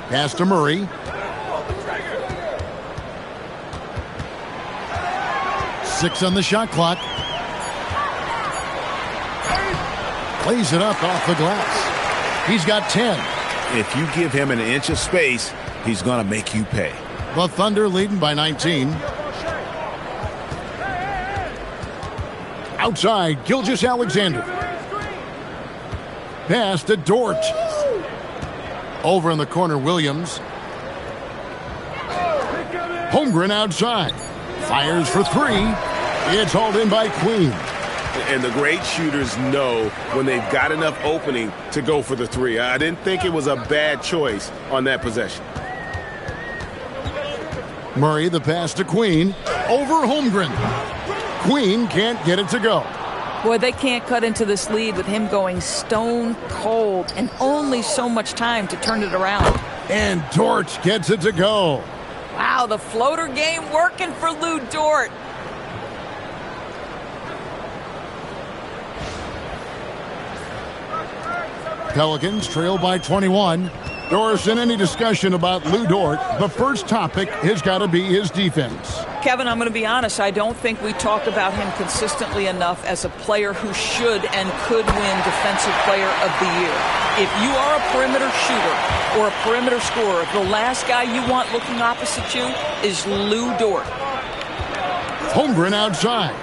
Pass to Murray. Six on the shot clock. Plays it up off the glass. He's got 10. If you give him an inch of space, he's going to make you pay. The Thunder leading by 19. Outside, Gilgeous-Alexander. Pass to Dort. Over in the corner, Williams. Holmgren outside. Fires for 3. It's hauled in by Queen. And the great shooters know when they've got enough opening to go for the 3. I didn't think it was a bad choice on that possession. Murray, the pass to Queen. Over Holmgren. Queen can't get it to go. Boy, they can't cut into this lead with him going stone cold and only so much time to turn it around. And Dort gets it to go. Wow, the floater game working for Lou Dort. Pelicans trail by 21. Doris, in any discussion about Lou Dort, the first topic has got to be his defense. Kevin, I'm going to be honest. I don't think we talk about him consistently enough as a player who should and could win Defensive Player of the Year. If you are a perimeter shooter or a perimeter scorer, the last guy you want looking opposite you is Lou Dort. Holmgren outside.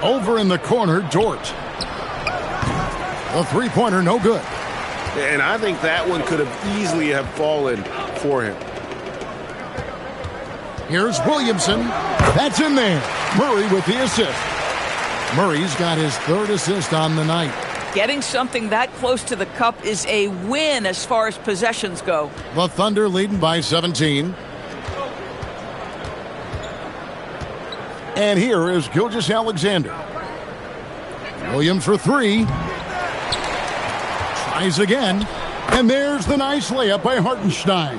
Over in the corner, Dort. The three-pointer, no good. And I think that one could have easily have fallen for him. Here's Williamson. That's in there. Murray with the assist. Murray's got his third assist on the night. Getting something that close to the cup is a win as far as possessions go. The Thunder leading by 17. And here is Gilgeous-Alexander. Williams for three. Tries again. And there's the nice layup by Hartenstein.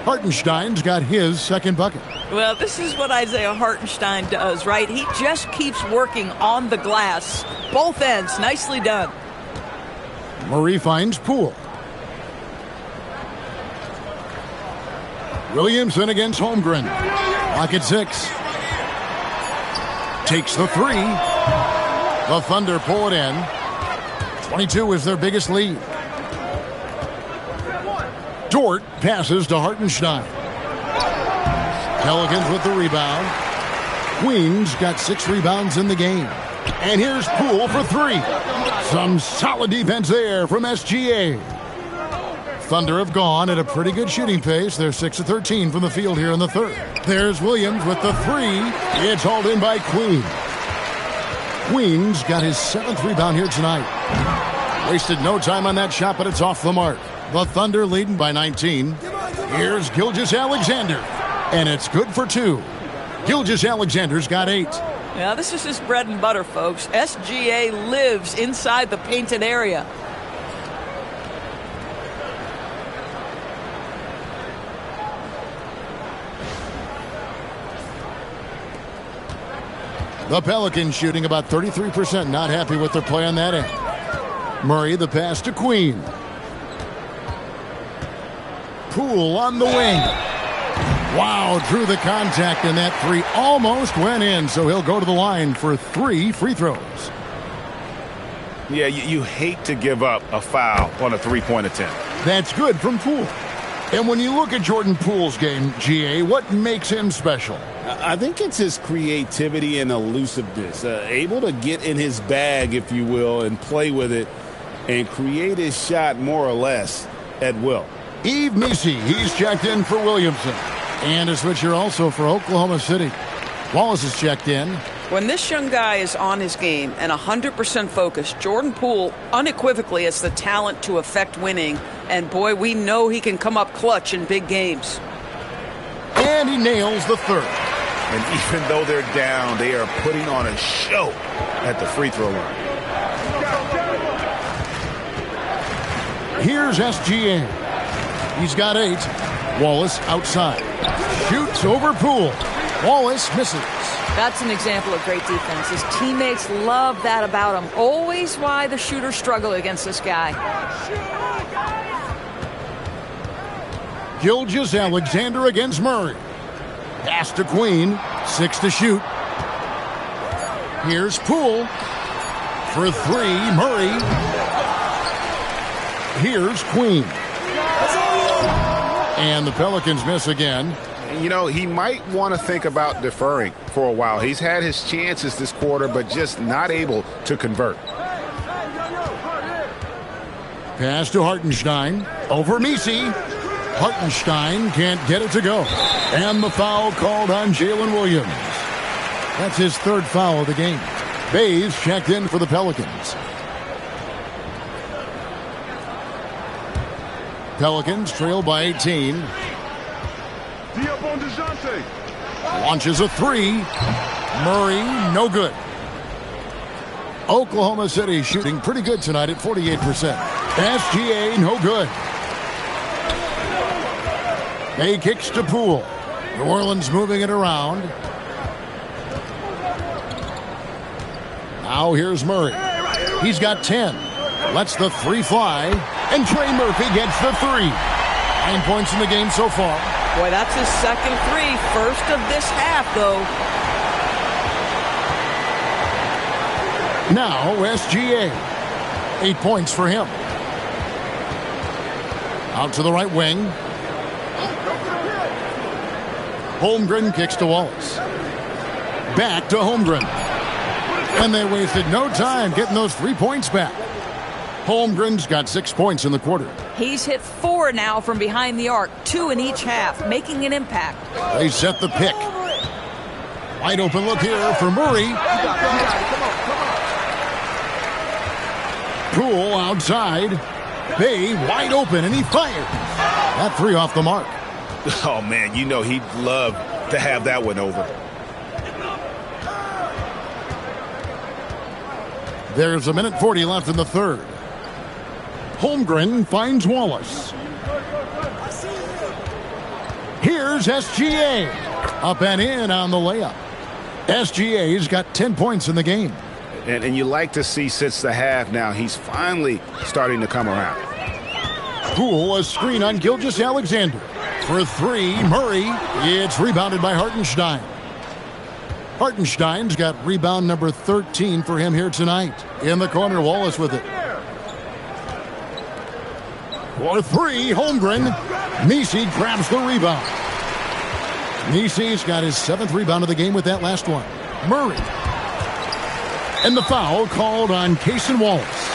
Hartenstein's got his second bucket. Well, this is what Isaiah Hartenstein does, right? He just keeps working on the glass. Both ends. Nicely done. Murray finds Poole. Williamson against Holmgren. Lock at 6. Takes the three. The Thunder pull it in. 22 is their biggest lead. Dort passes to Hartenstein. Pelicans with the rebound. Queens got 6 rebounds in the game. And here's Poole for three. Some solid defense there from SGA. Thunder have gone at a pretty good shooting pace. They're 6 of 13 from the field here in the third. There's Williams with the three. It's hauled in by Queen. Queen's got his 7th rebound here tonight. Wasted no time on that shot, but it's off the mark. The Thunder leading by 19. Here's Gilgeous-Alexander. And it's good for 2. Gilgeous-Alexander's got 8. Yeah, this is his bread and butter, folks. SGA lives inside the painted area. The Pelicans shooting about 33%. Not happy with their play on that end. Murray the pass to Queen. Poole on the wing. Wow, drew the contact, and that three almost went in, so he'll go to the line for 3 free throws. Yeah, you hate to give up a foul on a three-point attempt. That's good from Poole. And when you look at Jordan Poole's game, GA, what makes him special? I think it's his creativity and elusiveness. Able to get in his bag, if you will, and play with it and create his shot more or less at will. Yves Missi, he's checked in for Williamson. And a switcher also for Oklahoma City. Wallace is checked in. When this young guy is on his game and 100% focused, Jordan Poole unequivocally has the talent to affect winning. And boy, we know he can come up clutch in big games. And he nails the third. And even though they're down, they are putting on a show at the free throw line. Here's SGA. He's got 8. Wallace outside. Shoots over Poole. Wallace misses. That's an example of great defense. His teammates love that about him. Always why the shooters struggle against this guy. Gilgeous-Alexander against Murray. Pass to Queen. 6 to shoot. Here's Poole. For 3, Murray. Here's Queen. And the Pelicans miss again. You know, he might want to think about deferring for a while. He's had his chances this quarter, but just not able to convert. Pass to Hartenstein. Over Missi. Hartenstein can't get it to go. And the foul called on Jalen Williams. That's his 3rd foul of the game. Bays checked in for the Pelicans. Pelicans trail by 18. Launches a 3. Murray, no good. Oklahoma City shooting pretty good tonight at 48%. SGA, no good. Bay kicks to Poole. New Orleans moving it around. Now here's Murray. He's got 10. Lets the 3 fly. And Trey Murphy gets the 3. 9 points in the game so far. Boy, that's his second 3. First of this half, though. Now SGA. 8 points for him. Out to the right wing. Holmgren kicks to Wallace. Back to Holmgren. And they wasted no time getting those 3 points back. Holmgren's got 6 points in the quarter. He's hit 4 now from behind the arc, 2 in each half, making an impact. They set the pick. Wide open look here for Murray. Poole outside. Bay wide open, and he fires. That 3 off the mark. Oh, man, you know he'd love to have that one over. There's 1:40 left in the third. Holmgren finds Wallace. Here's SGA. Up and in on the layup. SGA's got 10 points in the game. And you like to see since the half now, he's finally starting to come around. Poole, a screen on Gilgeous-Alexander. For 3, Murray. It's rebounded by Hartenstein. Hartenstein's got rebound number 13 for him here tonight. In the corner, Wallace with it. For 3, Holmgren. Messi grabs the rebound. Messi's got his 7th rebound of the game with that last one. Murray. And the foul called on Cason Wallace.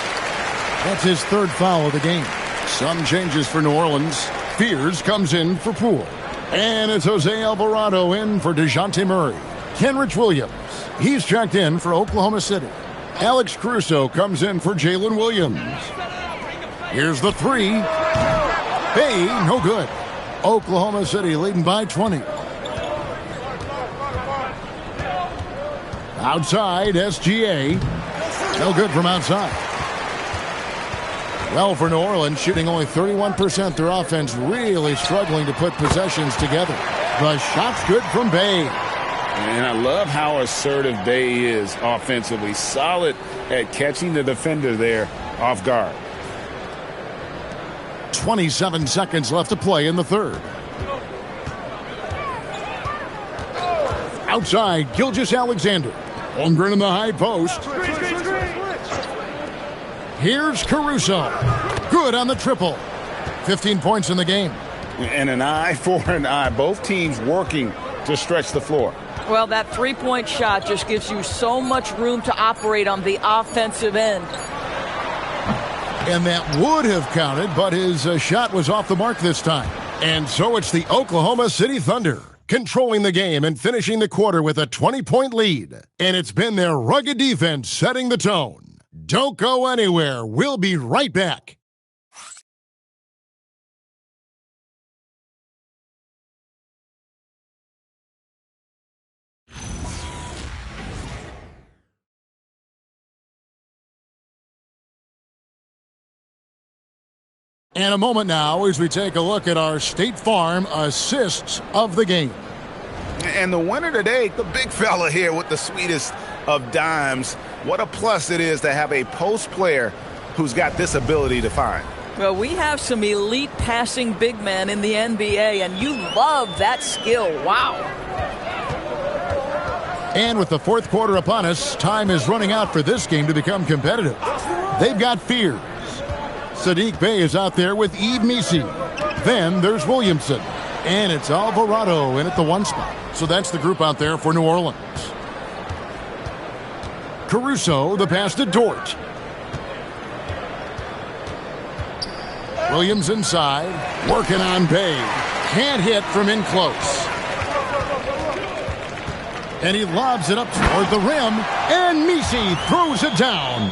That's his 3rd foul of the game. Some changes for New Orleans. Fears comes in for Poole. And it's Jose Alvarado in for DeJounte Murray. Kenrich Williams, he's checked in for Oklahoma City. Alex Caruso comes in for Jalen Williams. Here's the 3. Hey, no good. Oklahoma City leading by 20. Outside, SGA. No good from outside. Well, for New Orleans, shooting only 31%, their offense really struggling to put possessions together. The shot's good from Bay. And I love how assertive Bay is offensively. Solid at catching the defender there off guard. 27 seconds left to play in the third. Outside, Gilgeous-Alexander. Holmgren in the high post. Here's Caruso. Good on the triple. 15 points in the game. And an eye for an eye. Both teams working to stretch the floor. Well, that 3-point shot just gives you so much room to operate on the offensive end. And that would have counted, but his shot was off the mark this time. And so it's the Oklahoma City Thunder controlling the game and finishing the quarter with a 20-point lead. And it's been their rugged defense setting the tone. Don't go anywhere. We'll be right back. And a moment now as we take a look at our State Farm assists of the game. And the winner today, the big fella here with the sweetest of dimes. What a plus it is to have a post player who's got this ability to find. Well, we have some elite passing big men in the NBA, and you love that skill. Wow. And with the fourth quarter upon us, time is running out for this game to become competitive. They've got fears. Sadiq Bey is out there with Yves Messi. Then there's Williamson. And it's Alvarado in at the 1 spot. So that's the group out there for New Orleans. Caruso, the pass to Dort. Williams inside, working on Bey. Can't hit from in close. And he lobs it up toward the rim, and Messi throws it down.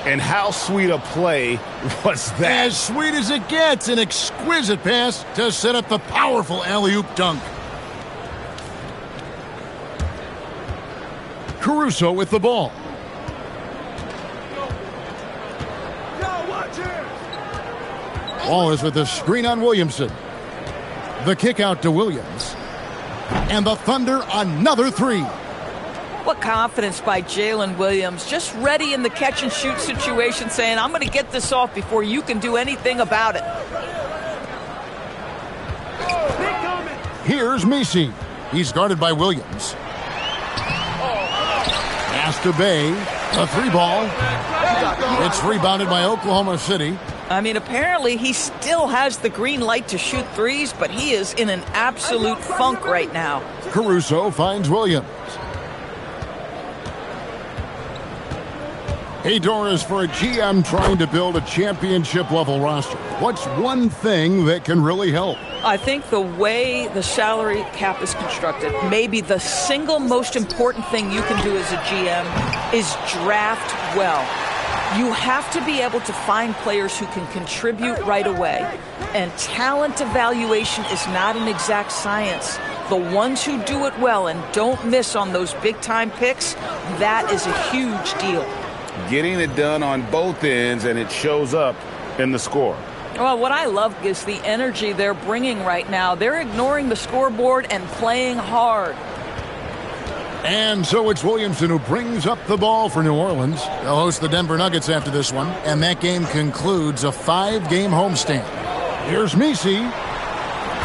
And how sweet a play was that? As sweet as it gets, an exquisite pass to set up the powerful alley-oop dunk. Caruso with the ball. Wallace with the screen on Williamson. The kick out to Williams. And the Thunder another 3. What confidence by Jalen Williams. Just ready in the catch-and-shoot situation, saying, I'm going to get this off before you can do anything about it. Here's Messi. He's guarded by Williams. Pass to Bey. A 3 ball. It's rebounded by Oklahoma City. I mean, apparently he still has the green light to shoot threes, but he is in an absolute funk right now. Caruso finds Williams. Hey, Doris, for a GM trying to build a championship-level roster, what's one thing that can really help? I think the way the salary cap is constructed, maybe the single most important thing you can do as a GM is draft well. You have to be able to find players who can contribute right away. And talent evaluation is not an exact science. The ones who do it well and don't miss on those big-time picks, that is a huge deal. Getting it done on both ends, and it shows up in the score. Well, what I love is the energy they're bringing right now. They're ignoring the scoreboard and playing hard. And so it's Williamson who brings up the ball for New Orleans. They'll host the Denver Nuggets after this one, and that game concludes a 5-game homestand. Here's Messi.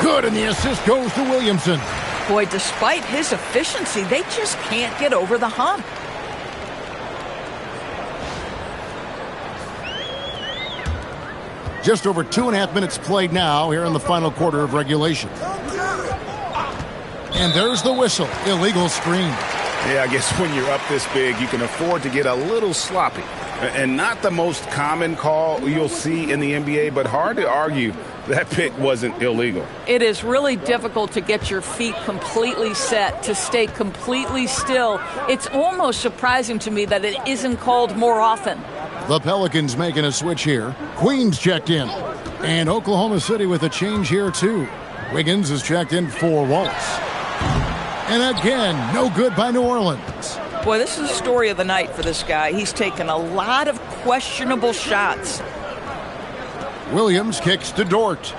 Good, and the assist goes to Williamson. Boy, despite his efficiency, they just can't get over the hump. Just over 2.5 minutes played now here in the final quarter of regulation. And there's the whistle. Illegal screen. Yeah, I guess when you're up this big, you can afford to get a little sloppy. And not the most common call you'll see in the NBA, but hard to argue that pick wasn't illegal. It is really difficult to get your feet completely set, to stay completely still. It's almost surprising to me that it isn't called more often. The Pelicans making a switch here. Queens checked in. And Oklahoma City with a change here, too. Wiggins is checked in for Wallace. And again, no good by New Orleans. Boy, this is the story of the night for this guy. He's taken a lot of questionable shots. Williams kicks to Dort.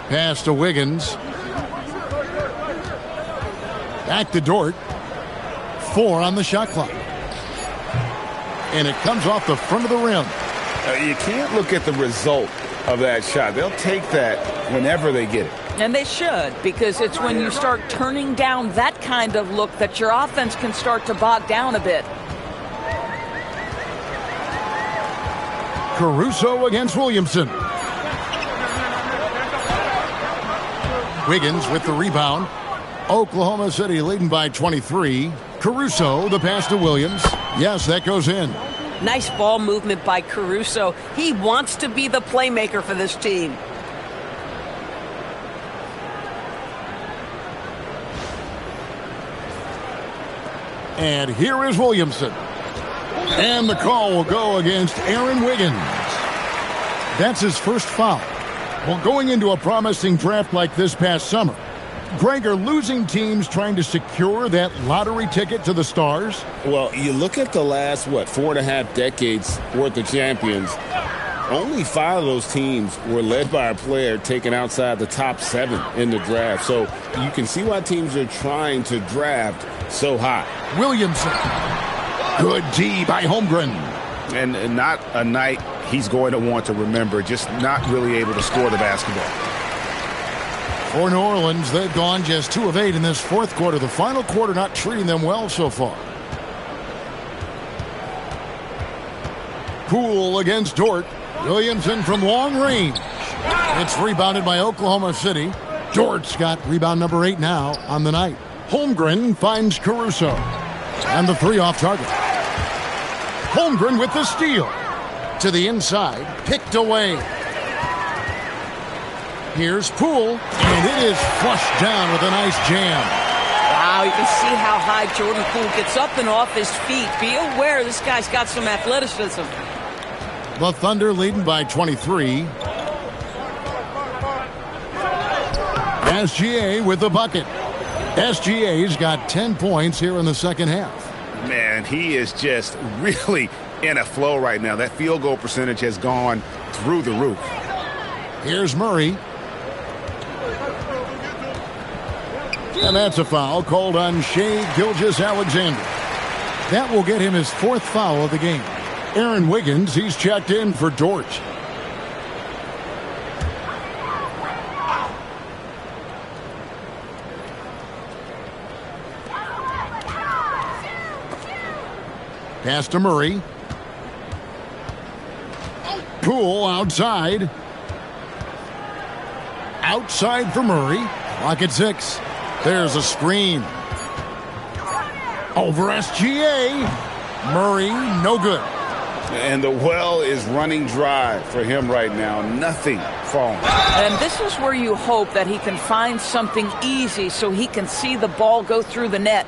Pass to Wiggins. Back to Dort. 4 on the shot clock. And it comes off the front of the rim. You can't look at the result of that shot. They'll take that whenever they get it. And they should, because it's when you start turning down that kind of look that your offense can start to bog down a bit. Caruso against Williamson. Wiggins with the rebound. Oklahoma City leading by 23. Caruso, the pass to Williams. Yes, that goes in. Nice ball movement by Caruso. He wants to be the playmaker for this team. And here is Williamson. And the call will go against Aaron Wiggins. That's his first foul. Well, going into a promising draft like this past summer, Greg, are losing teams trying to secure that lottery ticket to the stars? Well, you look at the last, 4.5 decades worth of champions. Only 5 of those teams were led by a player taken outside the top 7 in the draft. So you can see why teams are trying to draft so high. Williamson. Good D by Holmgren. And not a night he's going to want to remember, just not really able to score the basketball. For New Orleans, they've gone just 2 of 8 in this fourth quarter. The final quarter not treating them well so far. Poole against Dort. Williamson from long range. It's rebounded by Oklahoma City. Dort's got rebound number 8 now on the night. Holmgren finds Caruso. And the 3 off target. Holmgren with the steal. To the inside. Picked away. Here's Poole, and it is flushed down with a nice jam. Wow, you can see how high Jordan Poole gets up and off his feet. Be aware this guy's got some athleticism. The Thunder leading by 23. SGA with the bucket. SGA's got 10 points here in the second half. Man, he is just really in a flow right now. That field goal percentage has gone through the roof. Here's Murray. And that's a foul called on Shai Gilgeous-Alexander. That will get him his 4th foul of the game. Aaron Wiggins, he's checked in for Dort. Pass to Murray. Poole outside. Outside for Murray. Clock at 6. There's a screen. Over SGA. Murray, no good. And the well is running dry for him right now. Nothing falling. And this is where you hope that he can find something easy so he can see the ball go through the net.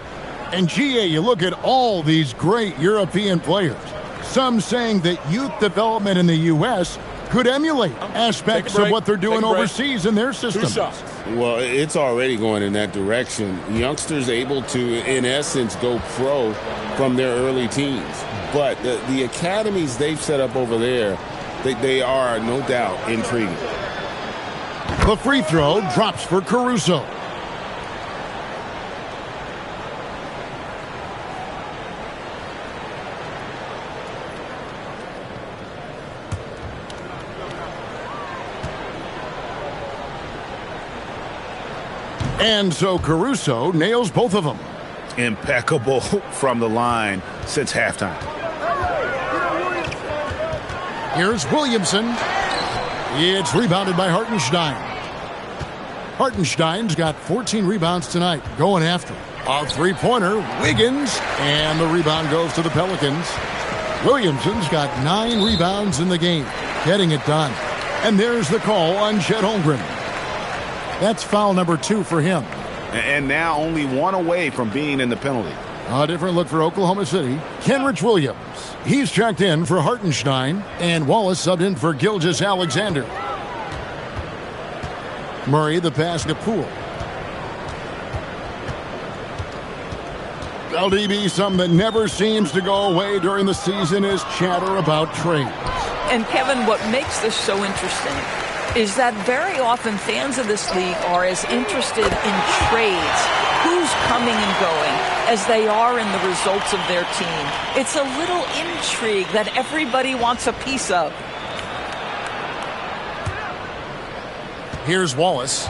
And GA, you look at all these great European players. Some saying that youth development in the U.S. could emulate aspects of what they're doing overseas in their systems. Well, it's already going in that direction. Youngsters able to, in essence, go pro from their early teens. But the academies they've set up over there, they are, no doubt, intriguing. The free throw drops for Caruso. And so Caruso nails both of them. Impeccable from the line since halftime. Here's Williamson. It's rebounded by Hartenstein. Hartenstein's got 14 rebounds tonight, going after a three-pointer. Wiggins, and the rebound goes to the Pelicans. Williamson's got 9 rebounds in the game, getting it done. And there's the call on Chet Holmgren. That's foul number 2 for him. And now only 1 away from being in the penalty. A different look for Oklahoma City. Kenrich Williams. He's checked in for Hartenstein. And Wallace subbed in for Gilgeous-Alexander. Murray the pass to Poole. LDB, something that never seems to go away during the season is chatter about trades. And Kevin, what makes this so interesting is that very often fans of this league are as interested in trades, who's coming and going, as they are in the results of their team. It's a little intrigue that everybody wants a piece of. Here's Wallace.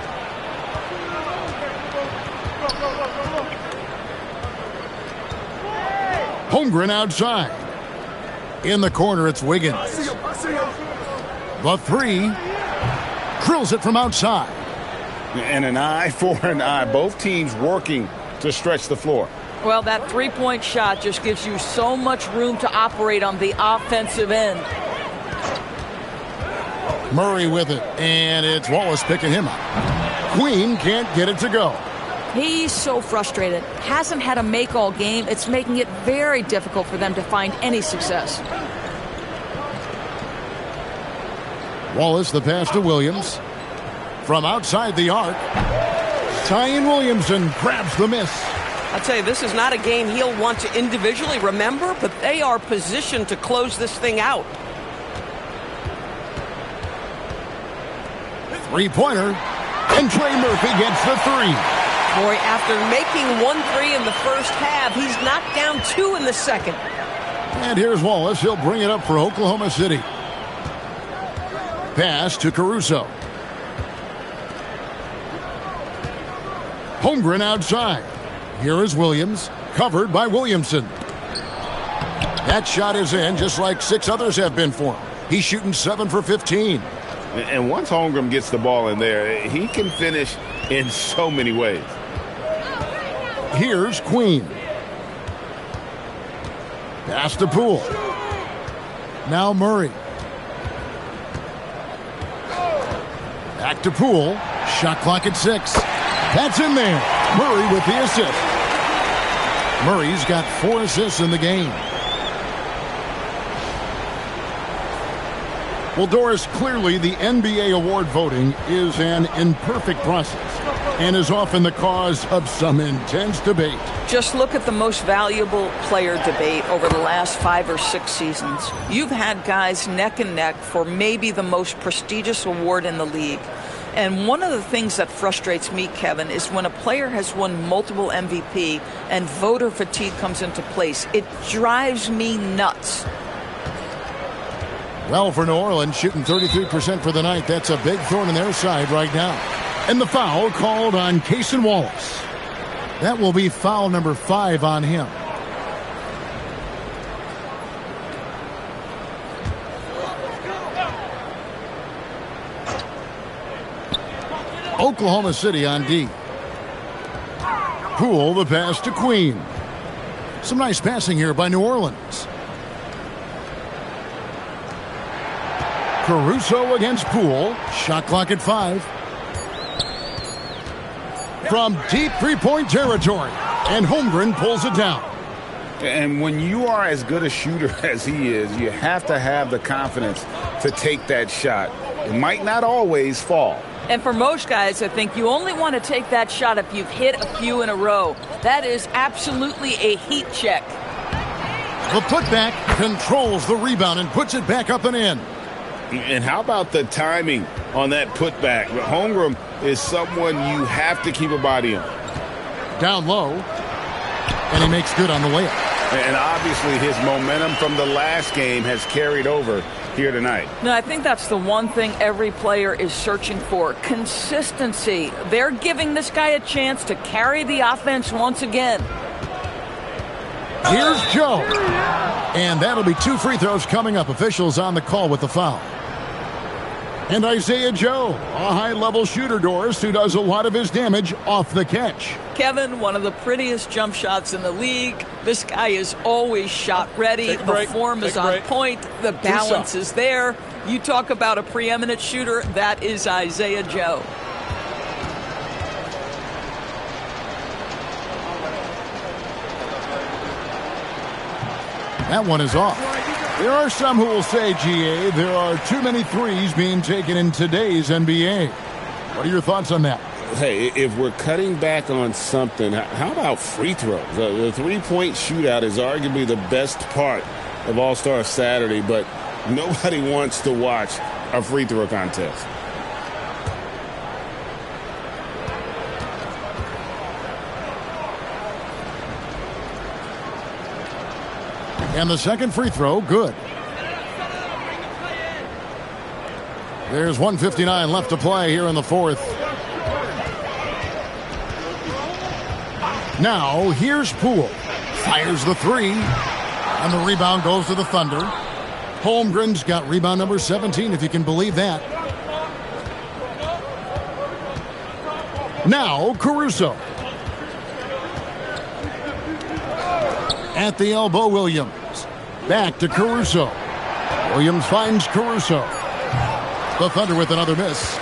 Holmgren outside. In the corner, it's Wiggins. The three. Drills it from outside. And an eye for an eye. Both teams working to stretch the floor. Well, that three-point shot just gives you so much room to operate on the offensive end. Murray with it, and it's Wallace picking him up. Queen can't get it to go. He's so frustrated. Hasn't had a make all game. It's making it very difficult for them to find any success. Wallace the pass to Williams. From outside the arc, Zion Williamson grabs the miss. I'll tell you, this is not a game he'll want to individually remember, but they are positioned to close this thing out. Three-pointer, and Trey Murphy gets the three. Boy, after making 1 3 in the first half, he's knocked down 2 in the second. And here's Wallace. He'll bring it up for Oklahoma City. Pass to Caruso. Holmgren outside. Here is Williams, covered by Williamson. That shot is in, just like 6 others have been for him. He's shooting 7 for 15. And once Holmgren gets the ball in there, he can finish in so many ways. Here's Queen. Pass to Poole. Now Murray. Back to Poole. Shot clock at 6. That's in there. Murray with the assist. Murray's got 4 assists in the game. Well, Doris, clearly the NBA award voting is an imperfect process and is often the cause of some intense debate. Just look at the most valuable player debate over the last 5 or 6 seasons. You've had guys neck and neck for maybe the most prestigious award in the league. And one of the things that frustrates me, Kevin, is when a player has won multiple MVP and voter fatigue comes into place. It drives me nuts. Well, for New Orleans, shooting 33% for the night. That's a big thorn in their side right now. And the foul called on Cason Wallace. That will be foul number 5 on him. Oklahoma City on D. Poole the pass to Queen. Some nice passing here by New Orleans. Caruso against Poole. Shot clock at 5. From deep three-point territory. And Holmgren pulls it down. And when you are as good a shooter as he is, you have to have the confidence to take that shot. It might not always fall. And for most guys, I think you only want to take that shot if you've hit a few in a row. That is absolutely a heat check. The putback controls the rebound and puts it back up and in. And how about the timing on that putback? Holmgren is someone you have to keep a body on. Down low. And he makes good on the layup. And obviously his momentum from the last game has carried over here tonight. No, I think that's the one thing every player is searching for. Consistency. They're giving this guy a chance to carry the offense once again. Here's Joe. And that'll be 2 free throws coming up. Officials on the call with the foul. And Isaiah Joe, a high-level shooter, Doris, who does a lot of his damage off the catch. Kevin, one of the prettiest jump shots in the league. This guy is always shot ready. The form is on point. The balance is there. You talk about a preeminent shooter, that is Isaiah Joe. That one is off. There are some who will say, GA, there are too many threes being taken in today's NBA. What are your thoughts on that? Hey, if we're cutting back on something, how about free throws? The three-point shootout is arguably the best part of All-Star Saturday, but nobody wants to watch a free throw contest. And the second free throw, good. There's 1:59 left to play here in the fourth. Now, here's Poole. Fires the three. And the rebound goes to the Thunder. Holmgren's got rebound number 17, if you can believe that. Now, Caruso. At the elbow, Williams. Back to Caruso. Williams finds Caruso. The Thunder with another miss.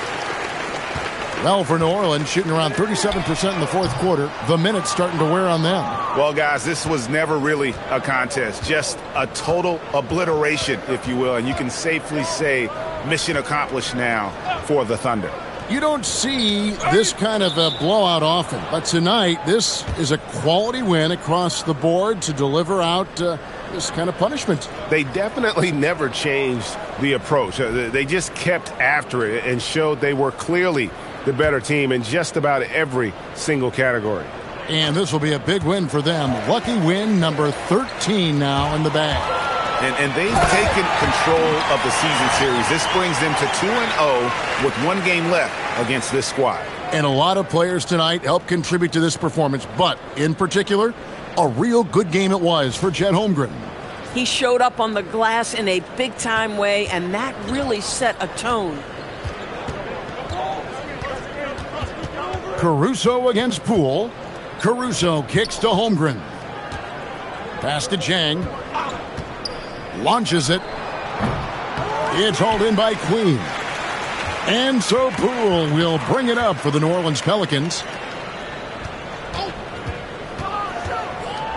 Well, for New Orleans, shooting around 37% in the fourth quarter. The minutes starting to wear on them. Well, guys, this was never really a contest. Just a total obliteration, if you will. And you can safely say mission accomplished now for the Thunder. You don't see this kind of a blowout often, but tonight this is a quality win across the board to deliver out this kind of punishment. They definitely never changed the approach. They just kept after it and showed they were clearly the better team in just about every single category. And this will be a big win for them. Lucky win number 13 now in the bag. And they've taken control of the season series. This brings them to 2-0 with 1 game left against this squad. And a lot of players tonight helped contribute to this performance, but in particular, a real good game it was for Chet Holmgren. He showed up on the glass in a big-time way, and that really set a tone. Caruso against Poole. Caruso kicks to Holmgren. Pass to Jang. Launches it. It's hauled in by Queen. And so Poole will bring it up for the New Orleans Pelicans.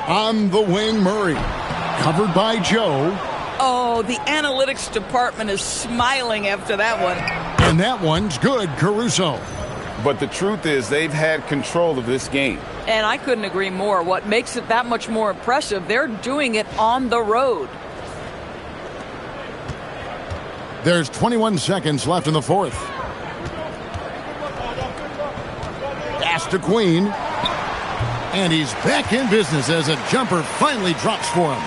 On the wing, Murray. Covered by Joe. Oh, the analytics department is smiling after that one. And that one's good, Caruso. But the truth is they've had control of this game. And I couldn't agree more. What makes it that much more impressive, they're doing it on the road. There's 21 seconds left in the fourth. Pass to Queen. And he's back in business as a jumper finally drops for him.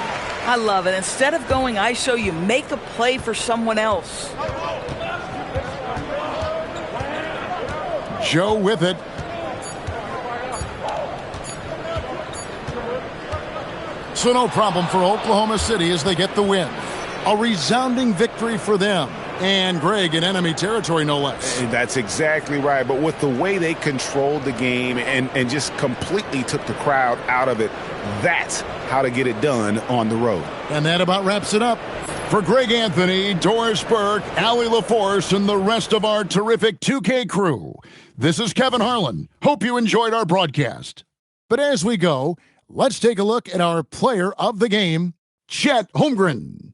I love it. Instead of going ISO, you make a play for someone else. Joe with it. So no problem for Oklahoma City as they get the win. A resounding victory for them. And Greg in enemy territory, no less. And that's exactly right. But with the way they controlled the game and just completely took the crowd out of it, that's how to get it done on the road. And that about wraps it up. For Greg Anthony, Doris Burke, Allie LaForce, and the rest of our terrific 2K crew, this is Kevin Harlan. Hope you enjoyed our broadcast. But as we go, let's take a look at our player of the game, Chet Holmgren.